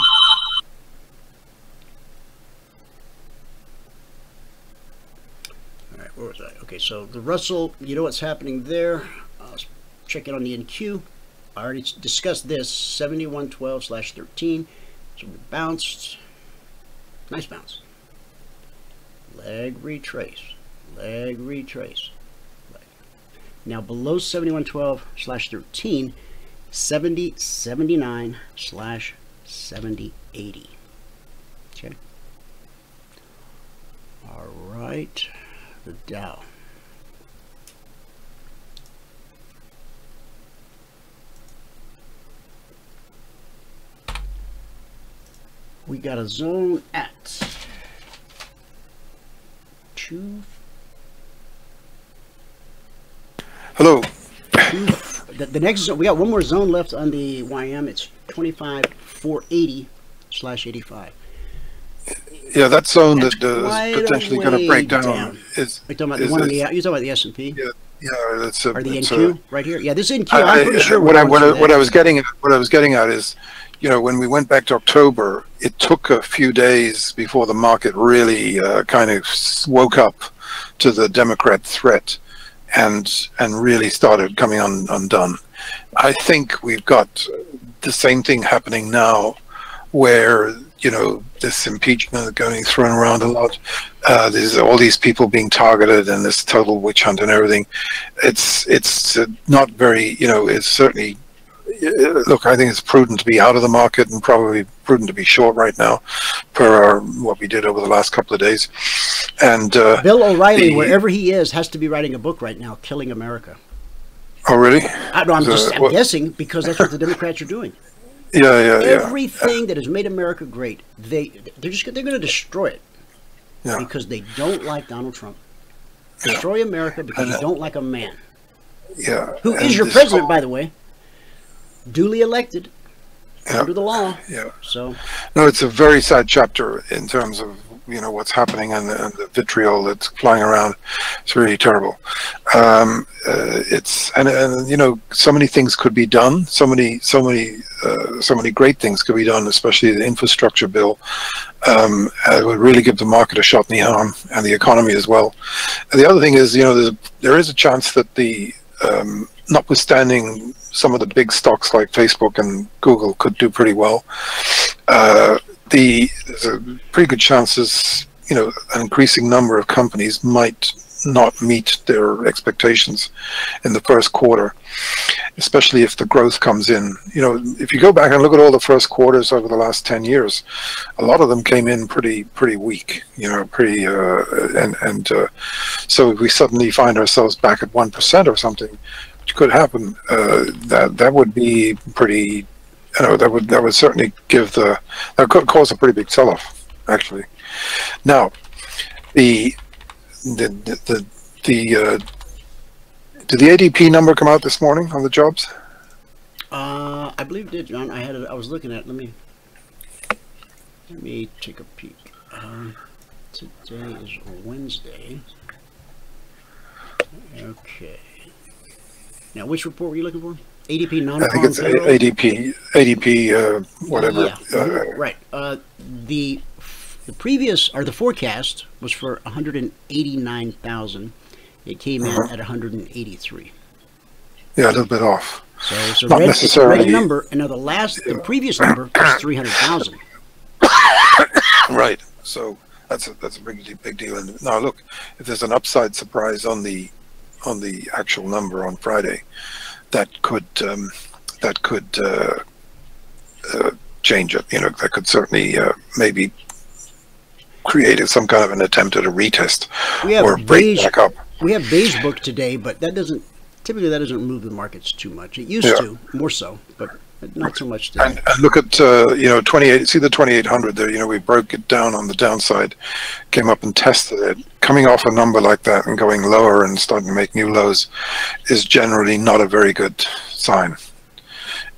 All right, where was I? Okay, so the Russell, you know what's happening there. Let's check it on the NQ. I already discussed this, 7112/13. So we bounced. Nice bounce. Leg retrace. Leg retrace. Leg. Now below 7112/13, 7079/7080. Okay. All right. The Dow. We got a zone at 2. Hello. The next zone, we got one more zone left on the YM. It's 25,480/85. Yeah, that zone That's that is potentially going to break down is. You're talking about the one on the. You're talking about the S&P. Yeah, that's a. Or the it's NQ right here. Yeah, this NQ. I'm pretty sure. What I was getting at is, you know, when we went back to October, it took a few days before the market really kind of woke up to the Democrat threat, and really started coming undone. I think we've got the same thing happening now, where, you know, this impeachment going thrown around a lot. There's all these people being targeted and this total witch hunt and everything. It's not very, you know, it's certainly, look, I think it's prudent to be out of the market and probably prudent to be short right now per what we did over the last couple of days. And Bill O'Reilly, wherever he is, has to be writing a book right now, Killing America. Oh, really? I'm guessing, because that's what the Democrats are doing. Yeah. Everything that has made America great, they're going to destroy it. Yeah. Because they don't like Donald Trump. Destroy America because you don't like a man. Yeah. Who is your president, by the way? Duly elected under the law. Yeah. So. No, it's a very sad chapter in terms of, you know, what's happening and the vitriol that's flying around. It's really terrible. It's and you know, so many things could be done. So many great things could be done, especially the infrastructure bill. It would really give the market a shot in the arm and the economy as well. And the other thing is, you know, there is a chance that the notwithstanding some of the big stocks like Facebook and Google could do pretty well. There's a pretty good chances, you know, an increasing number of companies might not meet their expectations in the first quarter, especially if the growth comes in. You know, if you go back and look at all the first quarters over the last 10 years, a lot of them came in pretty weak, you know, so if we suddenly find ourselves back at 1% or something, which could happen, that would be pretty, you know, that would certainly give that could cause a pretty big sell-off, actually. Now, did the ADP number come out this morning on the jobs? I believe it did, John. I was looking at. Let me take a peek. Today is Wednesday. Okay. Now, which report were you looking for? ADP non-farm I think it's payroll? ADP whatever. Yeah, right. The previous, or the forecast, was for 189,000. It came in at 183. Yeah, a little bit off. So it's a Not necessarily. red number. And now the previous number was 300,000. Right. So that's a big deal. And now look, if there's an upside surprise on the actual number on Friday, that could change it. You know, that could certainly maybe create some kind of an attempt at a retest or break back up. We have beige book today, but that doesn't move the markets too much. It used to, more so, but not so much today. And look at you know, 28. See the 2800 there. You know, we broke it down on the downside, came up and tested it. Coming off a number like that and going lower and starting to make new lows is generally not a very good sign.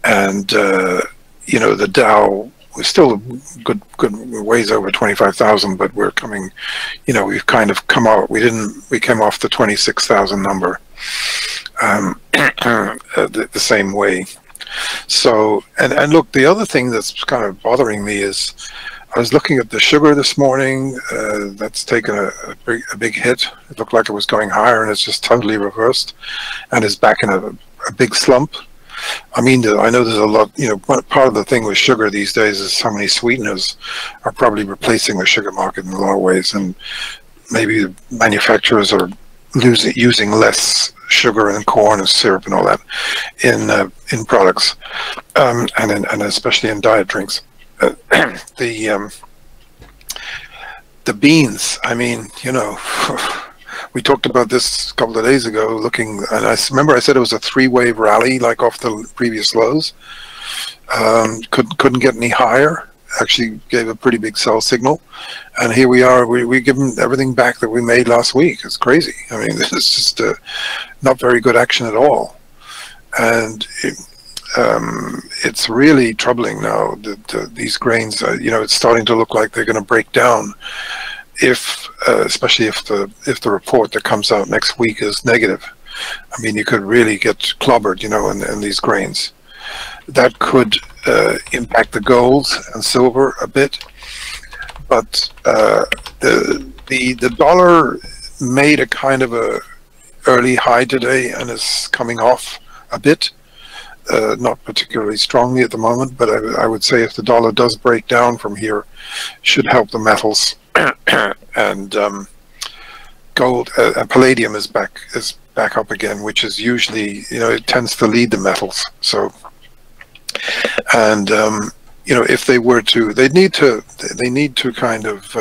And you know, the Dow was still good ways over 25,000, but we're coming, you know, we've kind of come out. We came off the 26,000 number the same way. So, and look, the other thing that's kind of bothering me is I was looking at the sugar this morning. That's taken a big hit. It looked like it was going higher, and it's just totally reversed and is back in a big slump. I mean, I know there's a lot, you know, part of the thing with sugar these days is how many sweeteners are probably replacing the sugar market in a lot of ways, and maybe the manufacturers are using less sugar and corn and syrup and all that in products, and especially in diet drinks. The beans, I mean, you know, we talked about this a couple of days ago, and I remember I said it was a 3-wave rally, like off the previous lows. Couldn't get any higher. Actually gave a pretty big sell signal, and here we are. We give them everything back that we made last week. It's crazy. I mean, this is just not very good action at all, and it's really troubling now that these grains. You know, it's starting to look like they're going to break down. Especially if the report that comes out next week is negative. I mean, you could really get clobbered, you know, in these grains. That could impact the gold and silver a bit, but the dollar made a kind of a early high today and is coming off a bit, not particularly strongly at the moment, but I would say if the dollar does break down from here, it should help the metals. And gold, palladium is back up again, which is usually, you know, it tends to lead the metals. So, and you know, if they were to, they need to kind of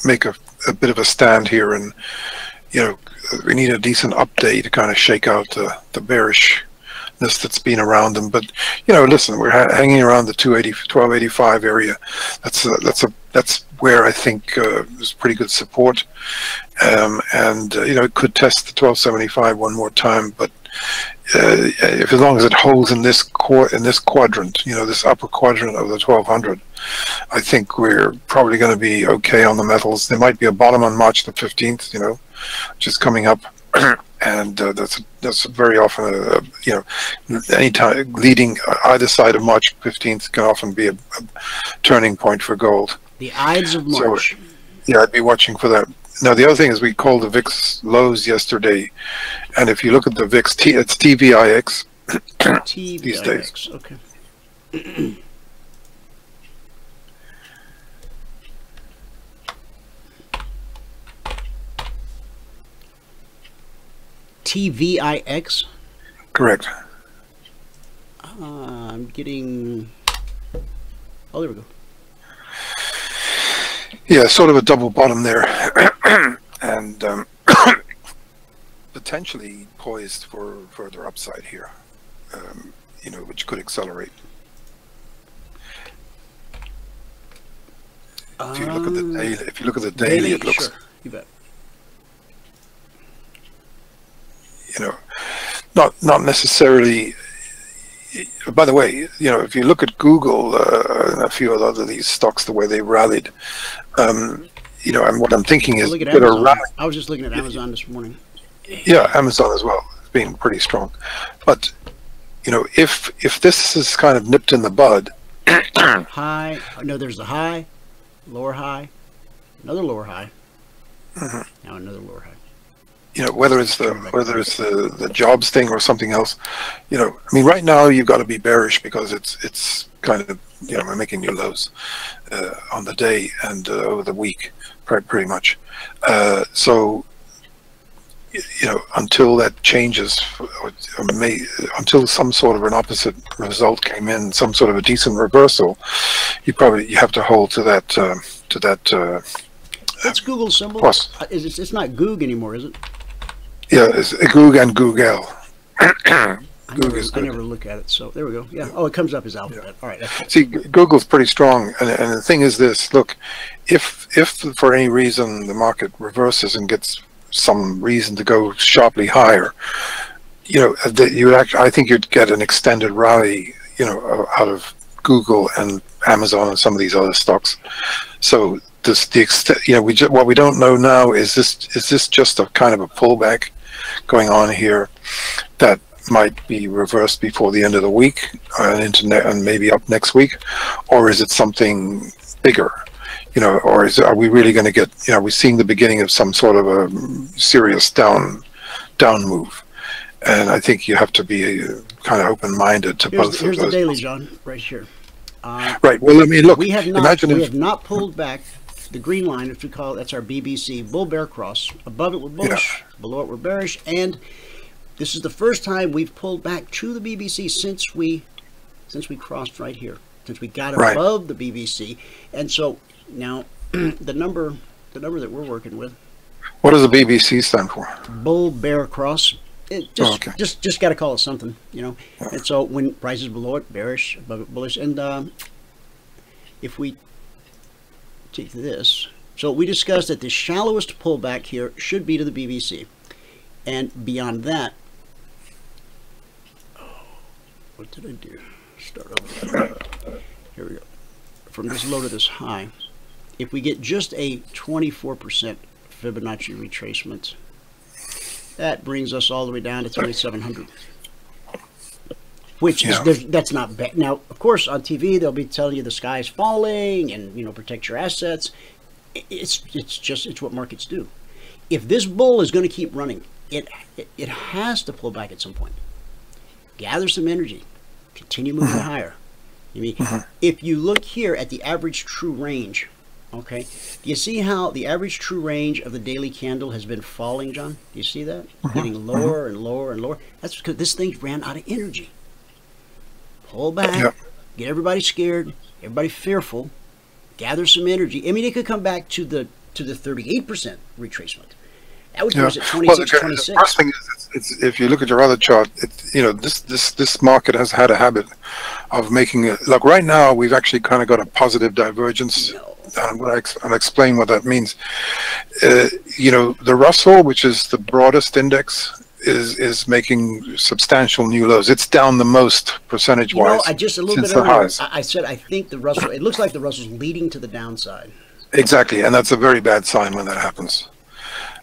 make a bit of a stand here, and you know, we need a decent update to kind of shake out the bearishness that's been around them. But you know, listen, we're hanging around the 1285 area. That's where I think there's pretty good support, and you know, it could test the 1275 one more time. But as long as it holds in this quadrant, you know, this upper quadrant of the 1200, I think we're probably going to be okay on the metals. There might be a bottom on March the 15th, you know, which is coming up. And that's very often you know, any time leading either side of March 15th can often be a turning point for gold. The Ides of March. So, yeah, I'd be watching for that. Now the other thing is we called the VIX lows yesterday, and if you look at the VIX, it's TVIX these days. Okay. TVIX? Correct. I'm getting... Oh, there we go. Yeah, sort of a double bottom there. And potentially poised for further upside here, you know, which could accelerate. If you look at the daily, it looks... Sure. You bet. You know, not necessarily. By the way, you know, if you look at Google and a few other these stocks, the way they rallied, you know, and what I'm thinking is I was just looking at Amazon this morning. Yeah, Amazon as well. It's been pretty strong, but you know, if this is kind of nipped in the bud, high. No, there's the high, lower high, another lower high, now another lower high. You know, whether it's the jobs thing or something else, you know, I mean, right now you've got to be bearish because it's kind of, you know, making new lows on the day and over the week, pretty much. So, you know, until that changes, until some sort of an opposite result came in, some sort of a decent reversal, you have to hold to that. What's Google's symbol? It's not Goog anymore, is it? Yeah, it's Goog and Google. Goog is good. I never look at it, so there we go. Yeah. Oh, it comes up as alphabet. Yeah. All right. See, Google's pretty strong, and the thing is this: look, if for any reason the market reverses and gets some reason to go sharply higher, you know, I think you'd get an extended rally, you know, out of Google and Amazon and some of these other stocks. So the extent, you know, what we don't know now is this just a kind of a pullback going on here that might be reversed before the end of the week and maybe up next week, or is it something bigger? You know, or are we really going to get, you know, are we seeing the beginning of some sort of a serious down move? And I think you have to be kind of open-minded to both of those. Here's the daily, John, right here. Right. Well, I mean, look. We have not pulled back the green line, if we call it. That's our BBC bull bear cross. Above it we're bullish, below it we're bearish, and this is the first time we've pulled back to the BBC since we crossed right here, since we got above the BBC. And so now the number that we're working with. What does the BBC stand for? Bull bear cross. It just got to call it something, you know. And so when prices below it, bearish, above it, bullish. And if we take this, so we discussed that the shallowest pullback here should be to the BBC, and beyond that, what did I do? Start over. Here we go. From this low to this high, if we get just a 24% Fibonacci retracement, that brings us all the way down to 2,700, which is that's not bad. Now, of course, on TV they'll be telling you the sky's falling and, you know, protect your assets. It's what markets do. If this bull is going to keep running, it has to pull back at some point. Gather some energy, continue moving higher. I mean, if you look here at the average true range. Okay, do you see how the average true range of the daily candle has been falling, John? Do you see that? Getting lower and lower and lower. That's because this thing ran out of energy. Pull back, get everybody scared, everybody fearful, gather some energy. I mean, it could come back to the 38% retracement. That would give us at 26, 26. The first thing is, if you look at your other chart, you know, this market has had a habit of making it. Like right now, we've actually kind of got a positive divergence. I'll explain what that means. You know, the Russell, which is the broadest index, is making substantial new lows. It's down the most percentage-wise. You know, I just a little bit earlier, I said I think the Russell. It looks like the Russell's leading to the downside. Exactly, and that's a very bad sign when that happens.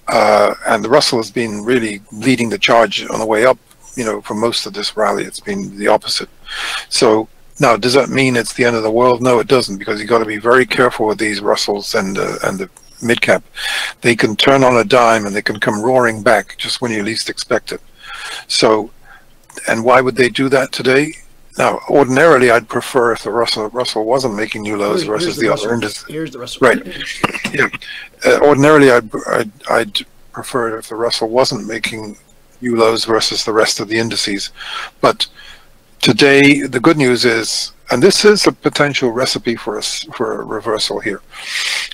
And the Russell has been really leading the charge on the way up. You know, for most of this rally, it's been the opposite. So. Now, does that mean it's the end of the world? No, it doesn't, because you've got to be very careful with these Russells and the mid-cap. They can turn on a dime and they can come roaring back just when you least expect it. So, and why would they do that today? Now, ordinarily, I'd prefer if the Russell wasn't making new lows versus the other indices. Here's the Russell. Right. Yeah. Ordinarily, I'd prefer it if the Russell wasn't making new lows versus the rest of the indices, but today, the good news is, and this is a potential recipe for a reversal here,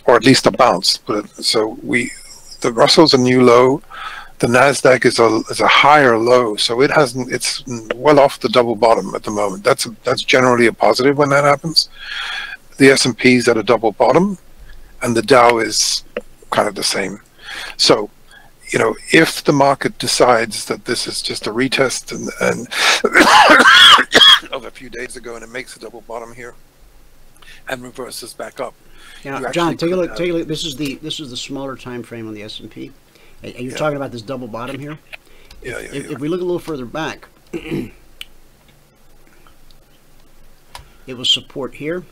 or at least a bounce. But so the Russell's a new low, the Nasdaq is a higher low, so it's well off the double bottom at the moment. That's generally a positive when that happens. The S&P's at a double bottom, and the Dow is kind of the same. So, you know, if the market decides that this is just a retest and of a few days ago, and it makes a double bottom here and reverses back up. Now, John, take a look. Take a look. This is the smaller time frame on the S&P. And you're talking about this double bottom here. If we look a little further back, it was support here,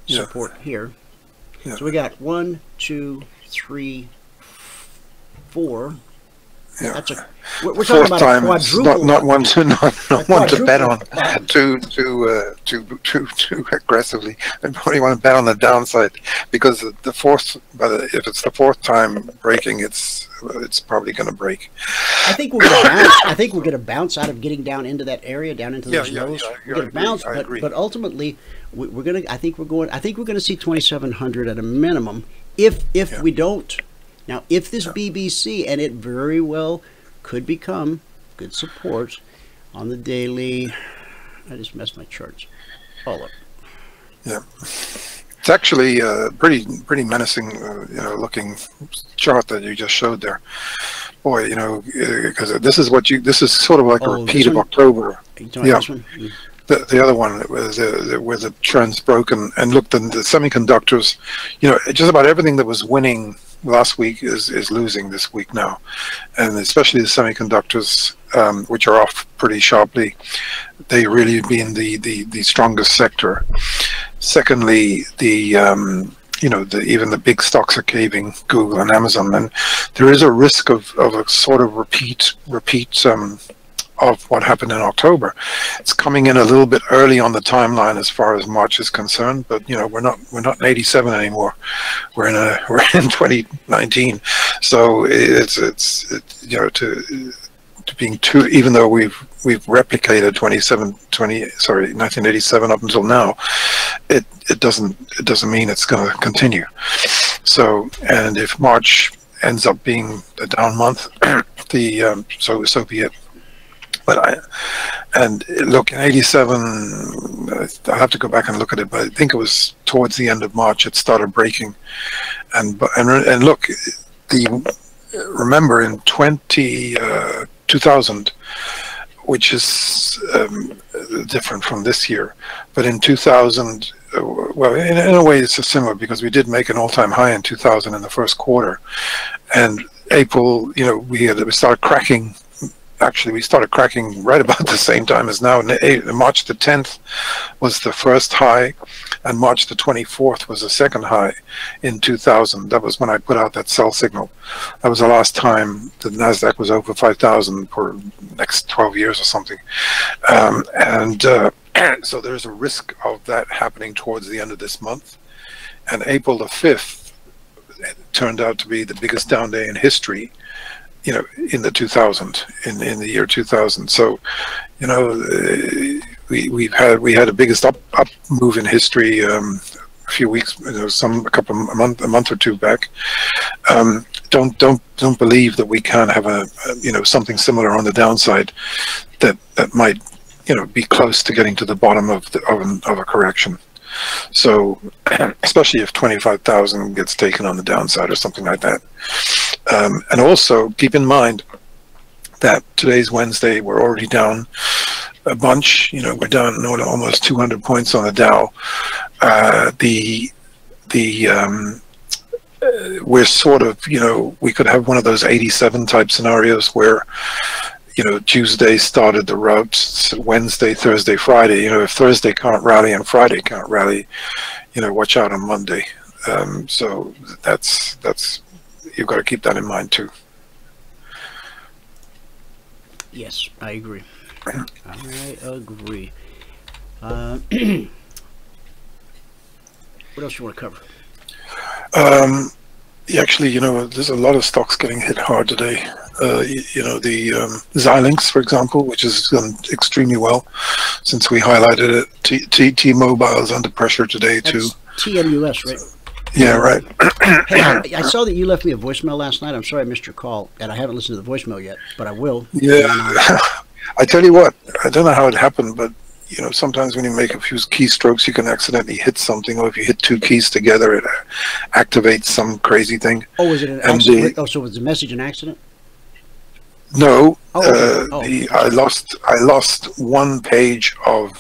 support here. So we got 1, 2, 3, 4. Yeah. That's we're talking about a quadruple. Not one to bet on too aggressively. I probably want to bet on the downside, because the fourth. But if it's the fourth time breaking, it's probably going to break. I think we'll get a bounce. I think we'll get a bounce out of getting down into that area, down into those lows. We'll get a bounce, but ultimately we're going to. I think we're going to see 2,700 at a minimum. If we don't. Now, if this BBC, and it very well could become good support on the daily, I just messed my charts all up. Yeah, it's actually a pretty menacing, you know, looking chart that you just showed there. Boy, you know, because this is sort of like a repeat of October. Yeah. This one? The other one was where the trend's broken, and look, the semiconductors, you know, just about everything that was winning last week is losing this week now, and especially the semiconductors, which are off pretty sharply. They really being the strongest sector. Secondly, you know, even the big stocks are caving, Google and Amazon, and there is a risk of a sort of repeat of what happened in October. It's coming in a little bit early on the timeline as far as March is concerned, but you know, we're not in 87 anymore. We're in 2019. So it's you know, to being too, even though we've replicated 1987 up until now, it doesn't mean it's going to continue. So, and if March ends up being a down month, so be it. But look, in 87, I have to go back and look at it, but I think it was towards the end of March it started breaking, and look, remember in 2000, which is different from this year, but in 2000, well, in a way it's similar, because we did make an all-time high in 2000 in the first quarter, and April, you know, we started cracking. Actually, we started cracking right about the same time as now. March the 10th was the first high, and March the 24th was the second high in 2000. That was when I put out that sell signal. That was the last time the Nasdaq was over 5,000 for the next 12 years or something. So there's a risk of that happening towards the end of this month. And April the 5th turned out to be the biggest down day in history, you know, in the 2000, in the year 2000. So, you know, we had the biggest up move in history a few weeks, you know, a month or two back. Don't believe that we can't have you know, something similar on the downside that might, you know, be close to getting to the bottom of a correction. So, especially if 25,000 gets taken on the downside or something like that. And also keep in mind that today's Wednesday, we're already down a bunch. You know, we're down almost 200 points on the Dow. We're sort of, you know, we could have one of those 87 type scenarios where, you know, Tuesday started the rout, Wednesday, Thursday, Friday. You know, if Thursday can't rally and Friday can't rally, you know, watch out on Monday. So that's you've got to keep that in mind too. Yes, I agree. I agree. What else you want to cover? Actually, you know, there's a lot of stocks getting hit hard today. You know, the Xilinx, for example, which has done extremely well since we highlighted it. T-Mobile is under pressure today too. TMUS, right? Yeah, right. Hey, I saw that you left me a voicemail last night. I'm sorry I missed your call, and I haven't listened to the voicemail yet, but I will. Yeah, I tell you what, I don't know how it happened, but you know, sometimes when you make a few keystrokes, you can accidentally hit something, or if you hit two keys together, it activates some crazy thing. Oh, was it an accident? So was the message an accident? No, okay. I lost one page of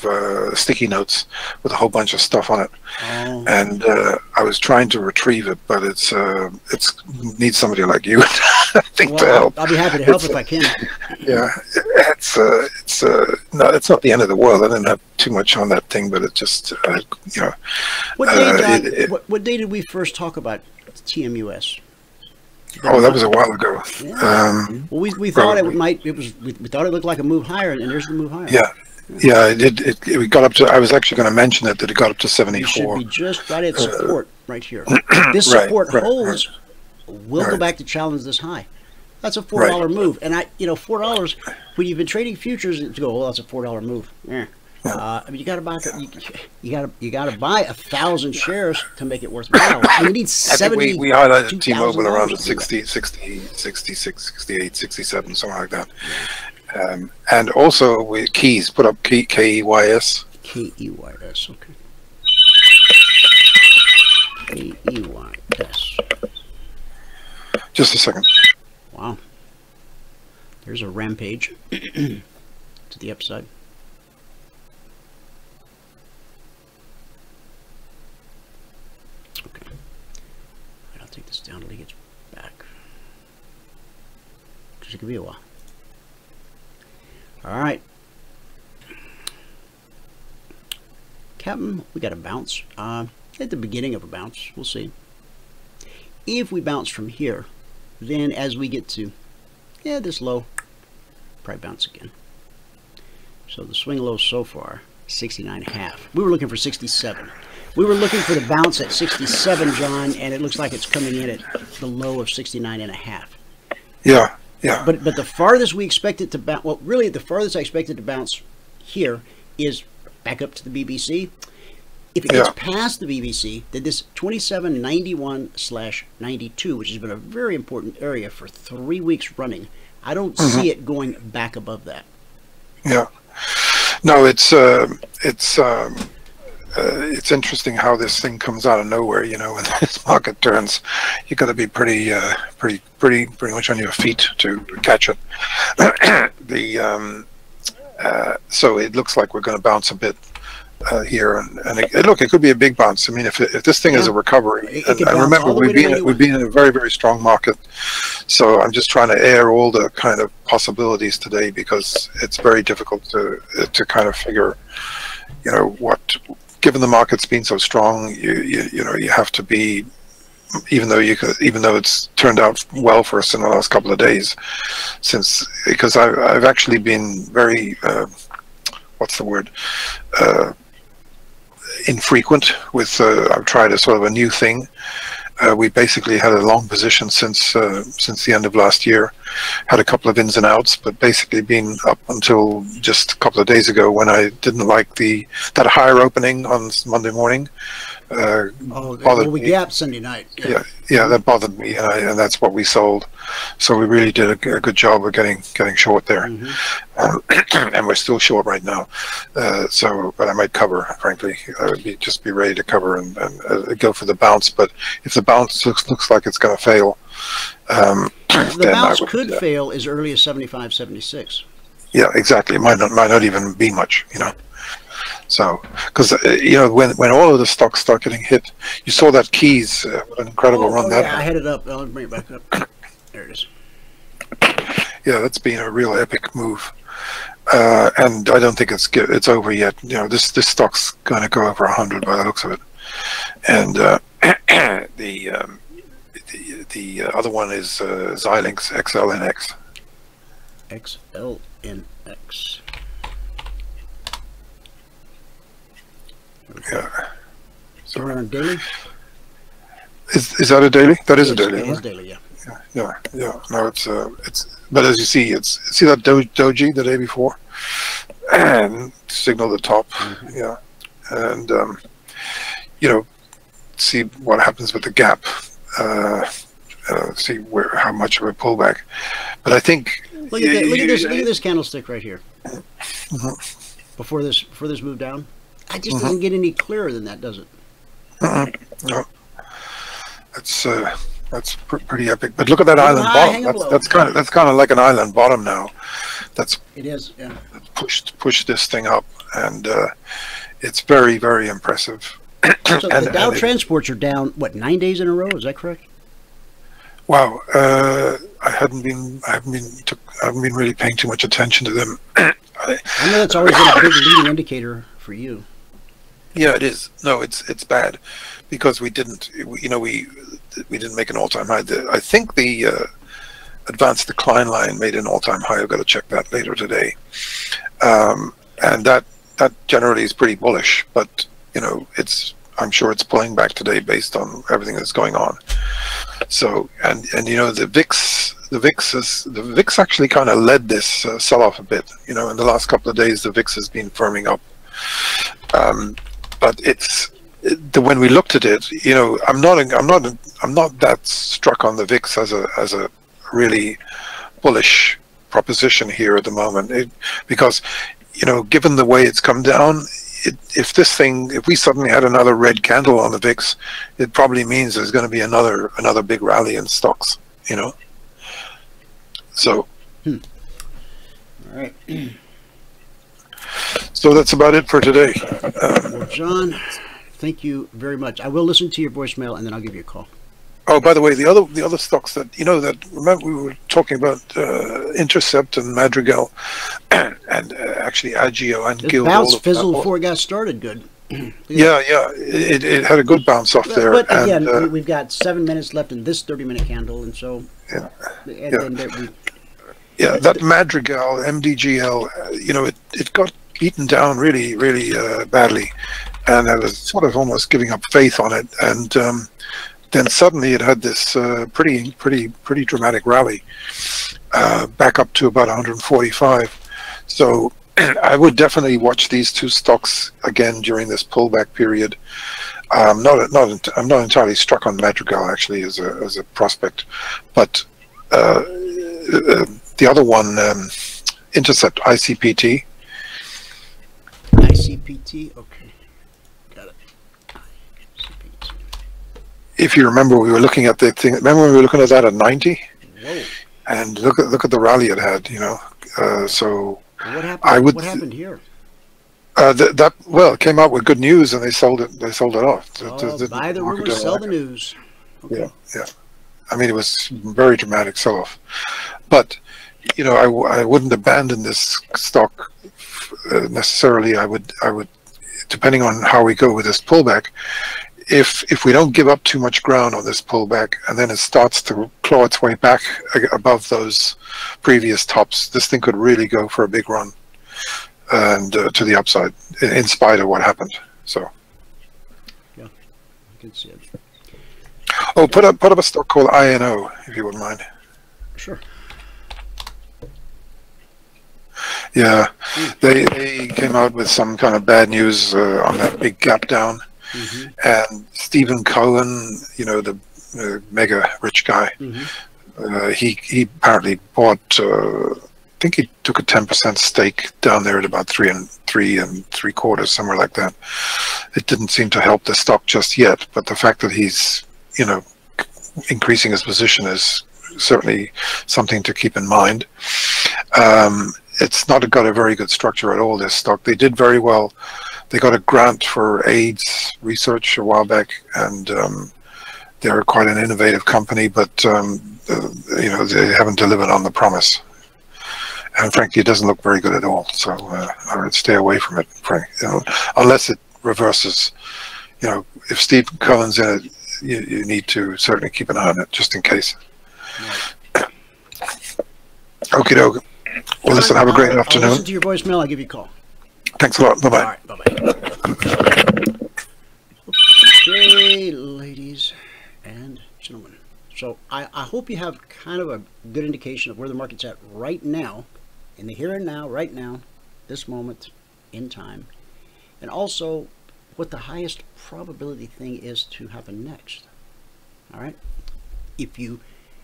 sticky notes with a whole bunch of stuff on it, and I was trying to retrieve it, but it's needs somebody like you, I think, to help. I'll be happy to help if I can. Yeah, no, it's not the end of the world. I didn't have too much on that thing, but it just you know. What day did we first talk about TMUS? Oh, that was a while ago. Yeah. Well, we thought we thought it looked like a move higher, and there's the move higher. Yeah, it got up to. I was actually going to mention that it got up to 74. You should be just right at support right here. This support holds. We'll go back to challenge this high. That's a $4 move, and $4 when you've been trading futures, you go, well, that's a $4 move. Yeah. I mean, you got to buy you got to buy 1,000 shares to make it worthwhile. And you need 70. We highlighted T-Mobile around the 60, 66, 68, 67, something like that. And also with keys, put up KEYS. KEYS, okay. KEYS. Just a second. Wow. There's a rampage to the upside. Okay. I'll take this down until he gets back. Because it could be a while. All right. Captain, we got a bounce. At the beginning of a bounce. We'll see. If we bounce from here, then as we get to, this low, probably bounce again. So the swing low so far, 69.5. We were looking for 67. We were looking for the bounce at 67, John, and it looks like it's coming in at the low of 69.5. Yeah, yeah. But the farthest we expect it to bounce, well, really the farthest I expect it to bounce here is back up to the BBC. If it gets past the BBC, then this 2791/92, which has been a very important area for 3 weeks running, I don't see it going back above that. Yeah. No, it's interesting how this thing comes out of nowhere. You know, when this market turns, you got to be pretty much on your feet to catch it. So it looks like we're going to bounce a bit here, and look, it could be a big bounce. I mean, if this thing is a recovery, and remember we've been in a very, very strong market. So I'm just trying to air all the kind of possibilities today, because it's very difficult to kind of figure, you know, what. Given the market's been so strong, you know, you have to be, even though it's turned out well for us in the last couple of days, because I've actually been very what's the word, infrequent with I've tried a sort of a new thing. We basically had a long position since the end of last year, had a couple of ins and outs, but basically been up until just a couple of days ago, when I didn't like that higher opening on Monday morning. We gapped Sunday night. Yeah, that bothered me, and that's what we sold. So we really did a good job of getting short there, and we're still short right now. But I might cover. Frankly, I would just be ready to cover and go for the bounce. But if the bounce looks like it's going to fail, the bounce could fail as early as 75, 76. Yeah, exactly. It might not even be much, you know. So, because you know, when all of the stocks start getting hit, you saw that Keys, what an incredible run that. Yeah, I had it up. I'll bring it back up. There it is. Yeah, that's been a real epic move, and I don't think it's over yet. You know, this stock's going to go over 100 by the looks of it, and the other one is Xilinx XLNX. XLNX. Yeah. So we're on daily? Is that a daily? That is a daily. It is daily, yeah. Yeah. No, it's but as you see, see that doji the day before, and signal the top. Yeah, and you know, see what happens with the gap. See how much of a pullback. But I think look at this candlestick right here. Before this move down. It just doesn't get any clearer than that, does it? No, that's pretty epic. But look at that island bottom. That's kind of like an island bottom now. It is. Yeah. Pushed this thing up, and it's very, very impressive. So the Dow transports are down, what, 9 days in a row? Is that correct? Wow, I haven't been really paying too much attention to them. I know that's always been a big leading indicator for you. Yeah, it is. No, it's bad, because we didn't make an all-time high. I think the advanced decline line made an all-time high. I've got to check that later today, and that generally is pretty bullish. But you know, I'm sure it's pulling back today based on everything that's going on. So, and you know, the VIX actually kind of led this sell-off a bit. You know, in the last couple of days, the VIX has been firming up. But when we looked at it, you know, I'm not that struck on the VIX as a really bullish proposition here at the moment, because you know, given the way it's come down, if we suddenly had another red candle on the VIX, it probably means there's going to be another big rally in stocks, you know. So, all right. So that's about it for today. Well, John, thank you very much. I will listen to your voicemail, and then I'll give you a call. Oh, by the way, the other stocks that, you know, that, remember we were talking about Intercept and Madrigal, and actually Agio and Guild. Bounce fizzled before it got started. Good. Yeah, it had a good bounce off there. But again, we've got 7 minutes left in this 30-minute candle, and so that Madrigal, MDGL, you know, it got beaten down really, really badly, and I was sort of almost giving up faith on it. And then suddenly it had this pretty dramatic rally back up to about 145. So I would definitely watch these two stocks again during this pullback period. I'm not entirely struck on Madrigal actually as a prospect, but the other one, Intercept, ICPT. ICPT, okay, got it. ICPT. If you remember, we were looking at the thing. Remember when we were looking at that at 90? Whoa. And look at the rally it had. So What happened? I would. What happened here? It came out with good news and they sold it. They sold it off. Buy the rumor, sell the news. Okay. Yeah. I mean, it was very dramatic sell-off, but I wouldn't abandon this stock necessarily. I would, depending on how we go with this pullback. If we don't give up too much ground on this pullback and then it starts to claw its way back above those previous tops, this thing could really go for a big run and to the upside in spite of what happened. So yeah, I can see it. Oh, put up a stock called INO if you wouldn't mind. Sure. Yeah, they came out with some kind of bad news on that big gap down. Mm-hmm. And Stephen Cohen, the mega rich guy, mm-hmm. He apparently bought. I think he took a 10% stake down there at about 3 3/4, somewhere like that. It didn't seem to help the stock just yet, but the fact that he's increasing his position is certainly something to keep in mind. It's not got a very good structure at all, this stock. They did very well. They got a grant for AIDS research a while back, and they're quite an innovative company, but they haven't delivered on the promise. And frankly, it doesn't look very good at all. So I would stay away from it, unless it reverses. If Steve Cohen's in it, you need to certainly keep an eye on it, just in case. Right. Okie doke. Well, listen, have a great afternoon. I'll listen to your voicemail. I'll give you a call. Thanks a lot. Bye-bye. All right, bye-bye. Okay, ladies and gentlemen. So I hope you have kind of a good indication of where the market's at right now, in the here and now, right now, this moment in time, and also what the highest probability thing is to happen next. All right? If you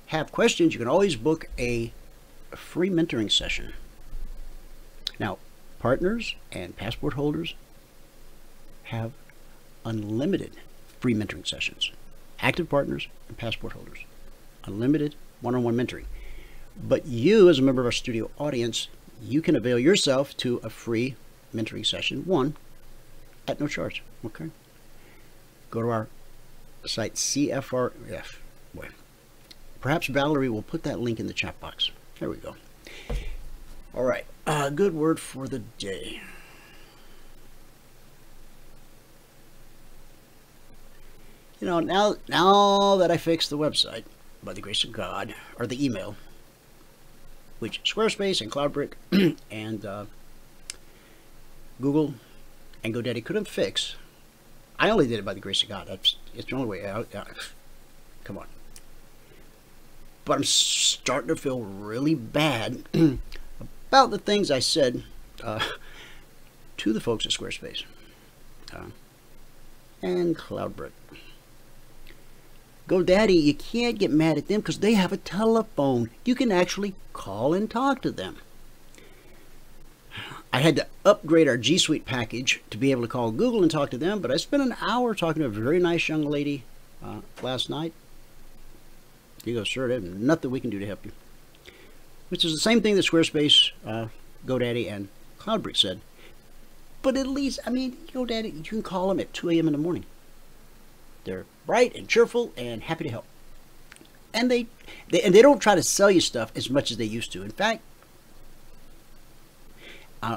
have questions, you can always book a free mentoring session. Now, partners and passport holders have unlimited free mentoring sessions. Active partners and passport holders. Unlimited one-on-one mentoring. But you, as a member of our studio audience, you can avail yourself to a free mentoring session, one, at no charge. Okay? Go to our site, CFRN. Boy. Perhaps Valerie will put that link in the chat box. There we go. All right. Good word for the day. Now that I fixed the website, by the grace of God, or the email, which Squarespace and Cloudbrick and Google and GoDaddy couldn't fix, I only did it by the grace of God. It's the only way out. Come on. But I'm starting to feel really bad about the things I said to the folks at Squarespace and Cloudbrick. GoDaddy, you can't get mad at them because they have a telephone. You can actually call and talk to them. I had to upgrade our G Suite package to be able to call Google and talk to them, but I spent an hour talking to a very nice young lady last night. You go, sir, there's nothing we can do to help you. Which is the same thing that Squarespace, GoDaddy, and Cloudbrick said. But at least, GoDaddy, you can call them at 2 a.m. in the morning. They're bright and cheerful and happy to help. And they don't try to sell you stuff as much as they used to. In fact,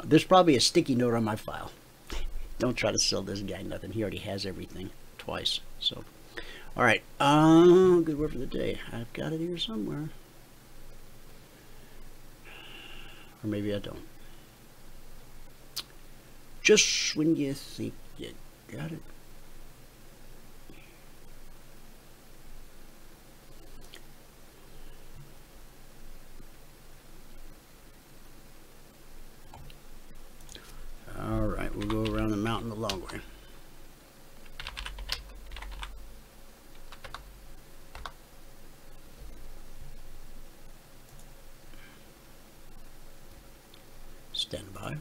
there's probably a sticky note on my file. Don't try to sell this guy nothing. He already has everything twice. So, all right. Good word for the day. I've got it here somewhere. Or maybe I don't. just when you think you got it. All right, we'll go around the mountain the long way. Stand by.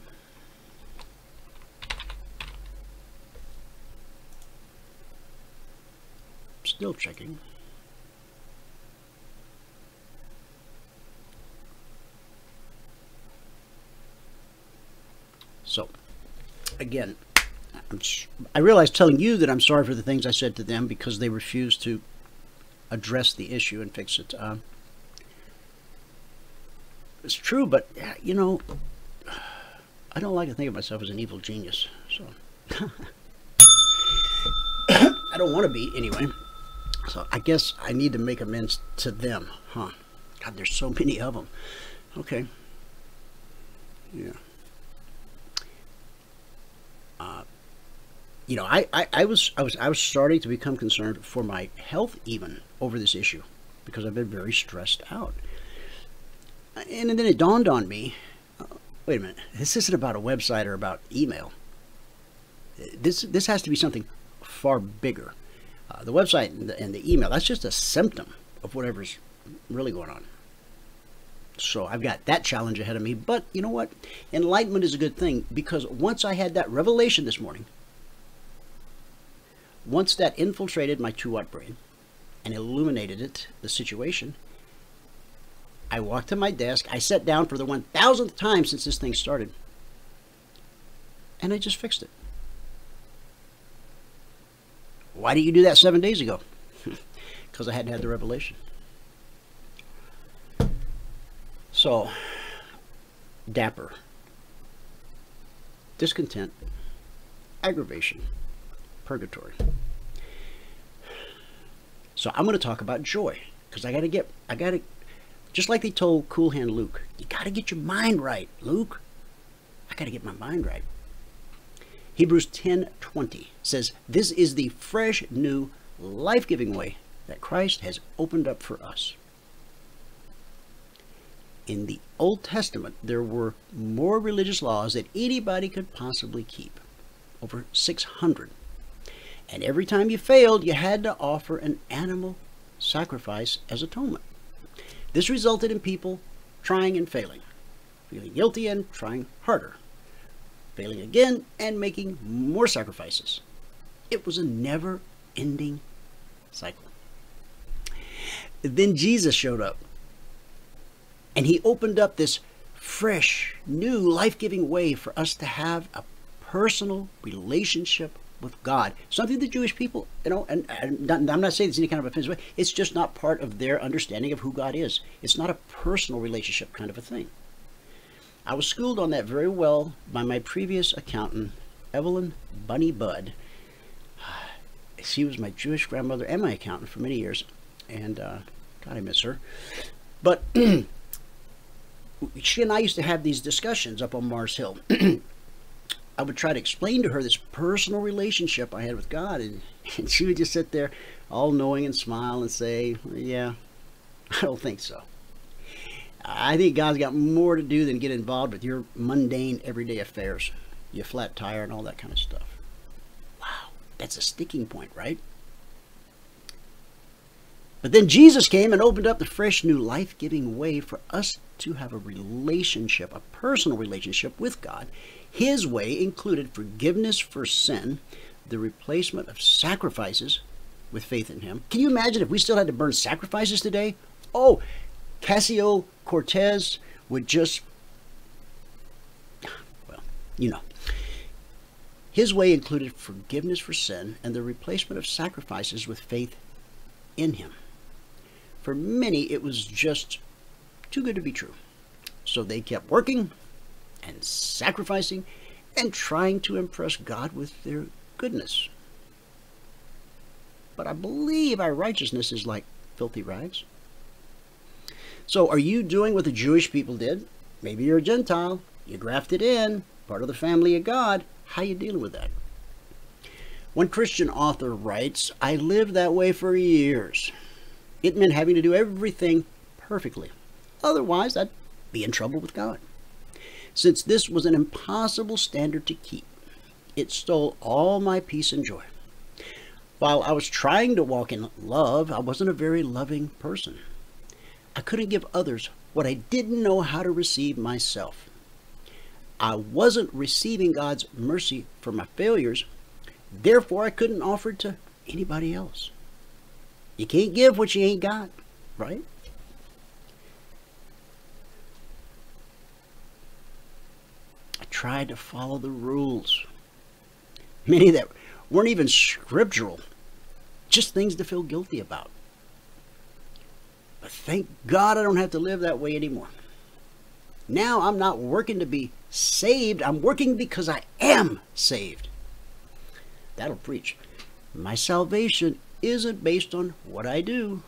Still checking. So, again, I realize telling you that I'm sorry for the things I said to them because they refused to address the issue and fix it. It's true, but, you know, I don't like to think of myself as an evil genius, so I don't want to be anyway. So I guess I need to make amends to them, huh? God, there's so many of them. Okay. Yeah. You know, I was starting to become concerned for my health even over this issue because I've been very stressed out. And then it dawned on me, wait a minute, this isn't about a website or about email. This has to be something far bigger. The website and the email, that's just a symptom of whatever's really going on. So I've got that challenge ahead of me. But you know what? Enlightenment is a good thing, because once I had that revelation this morning, once that infiltrated my 2-watt brain and illuminated the situation, I walked to my desk, I sat down for the 1,000th time since this thing started, and I just fixed it. Why didn't you do that 7 days ago? Because I hadn't had the revelation. So, dapper, discontent, aggravation, purgatory. So I'm going to talk about joy, because I got to, just like they told Cool Hand Luke, you got to get your mind right, Luke. I got to get my mind right. Hebrews 10:20 says, this is the fresh, new, life-giving way that Christ has opened up for us. In the Old Testament, there were more religious laws than anybody could possibly keep. Over 600. And every time you failed, you had to offer an animal sacrifice as atonement. This resulted in people trying and failing, feeling guilty and trying harder, failing again and making more sacrifices. It was a never-ending cycle. Then Jesus showed up, and he opened up this fresh, new, life-giving way for us to have a personal relationship with God. Something the Jewish people, you know, and I'm not saying it's any kind of offensive way, it's just not part of their understanding of who God is. It's not a personal relationship kind of a thing. I was schooled on that very well by my previous accountant, Evelyn Bunny Budd. She was my Jewish grandmother and my accountant for many years, and God, I miss her. But she and I used to have these discussions up on Mars Hill. I would try to explain to her this personal relationship I had with God, and she would just sit there all knowing and smile and say, yeah, I don't think so. I think God's got more to do than get involved with your mundane everyday affairs, your flat tire and all that kind of stuff. Wow, that's a sticking point, right? But then Jesus came and opened up the fresh, new, life-giving way for us to have a relationship, a personal relationship with God. His way included forgiveness for sin, the replacement of sacrifices with faith in Him. Can you imagine if we still had to burn sacrifices today? Oh, Ocasio-Cortez would just, well, you know. His way included forgiveness for sin and the replacement of sacrifices with faith in Him. For many, it was just too good to be true. So they kept working and sacrificing and trying to impress God with their goodness. But I believe our righteousness is like filthy rags. So are you doing what the Jewish people did? Maybe you're a Gentile, you grafted in, part of the family of God. How you dealing with that? One Christian author writes, I lived that way for years. It meant having to do everything perfectly. Otherwise, I'd be in trouble with God. Since this was an impossible standard to keep, it stole all my peace and joy. While I was trying to walk in love, I wasn't a very loving person. I couldn't give others what I didn't know how to receive myself. I wasn't receiving God's mercy for my failures, therefore I couldn't offer it to anybody else. You can't give what you ain't got, right? I tried to follow the rules. Many that weren't even scriptural, just things to feel guilty about. But thank God I don't have to live that way anymore. Now I'm not working to be saved. I'm working because I am saved. That'll preach. My salvation isn't based on what I do,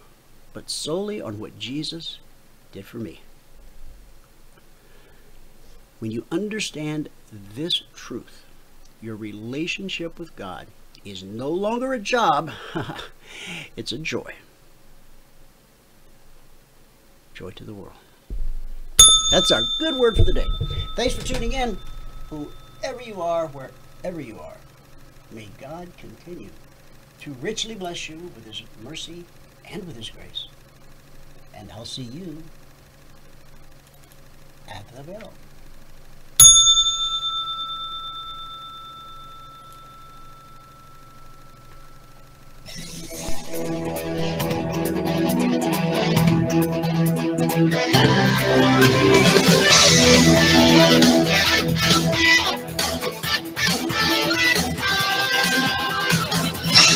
but solely on what Jesus did for me. When you understand this truth, your relationship with God is no longer a job, it's a joy. Joy to the world. That's our good word for the day. Thanks for tuning in. Whoever you are, wherever you are, may God continue to richly bless you with His mercy and with His grace. And I'll see you at the bell.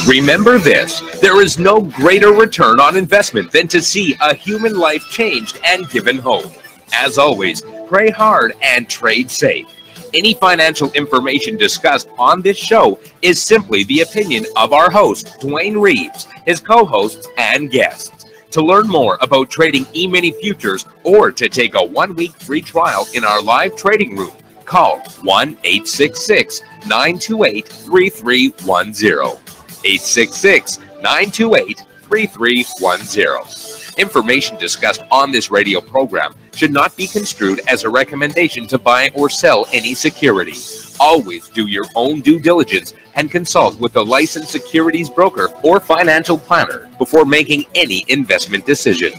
Remember this, there is no greater return on investment than to see a human life changed and given hope. As always, pray hard and trade safe. Any financial information discussed on this show is simply the opinion of our host, Dwayne Reeves, his co-hosts, and guests. To learn more about trading Emini Futures or to take a 1-week free trial in our live trading room, call 1-866-928-3310. 866-928-3310. Information discussed on this radio program should not be construed as a recommendation to buy or sell any security. Always do your own due diligence and consult with a licensed securities broker or financial planner before making any investment decision.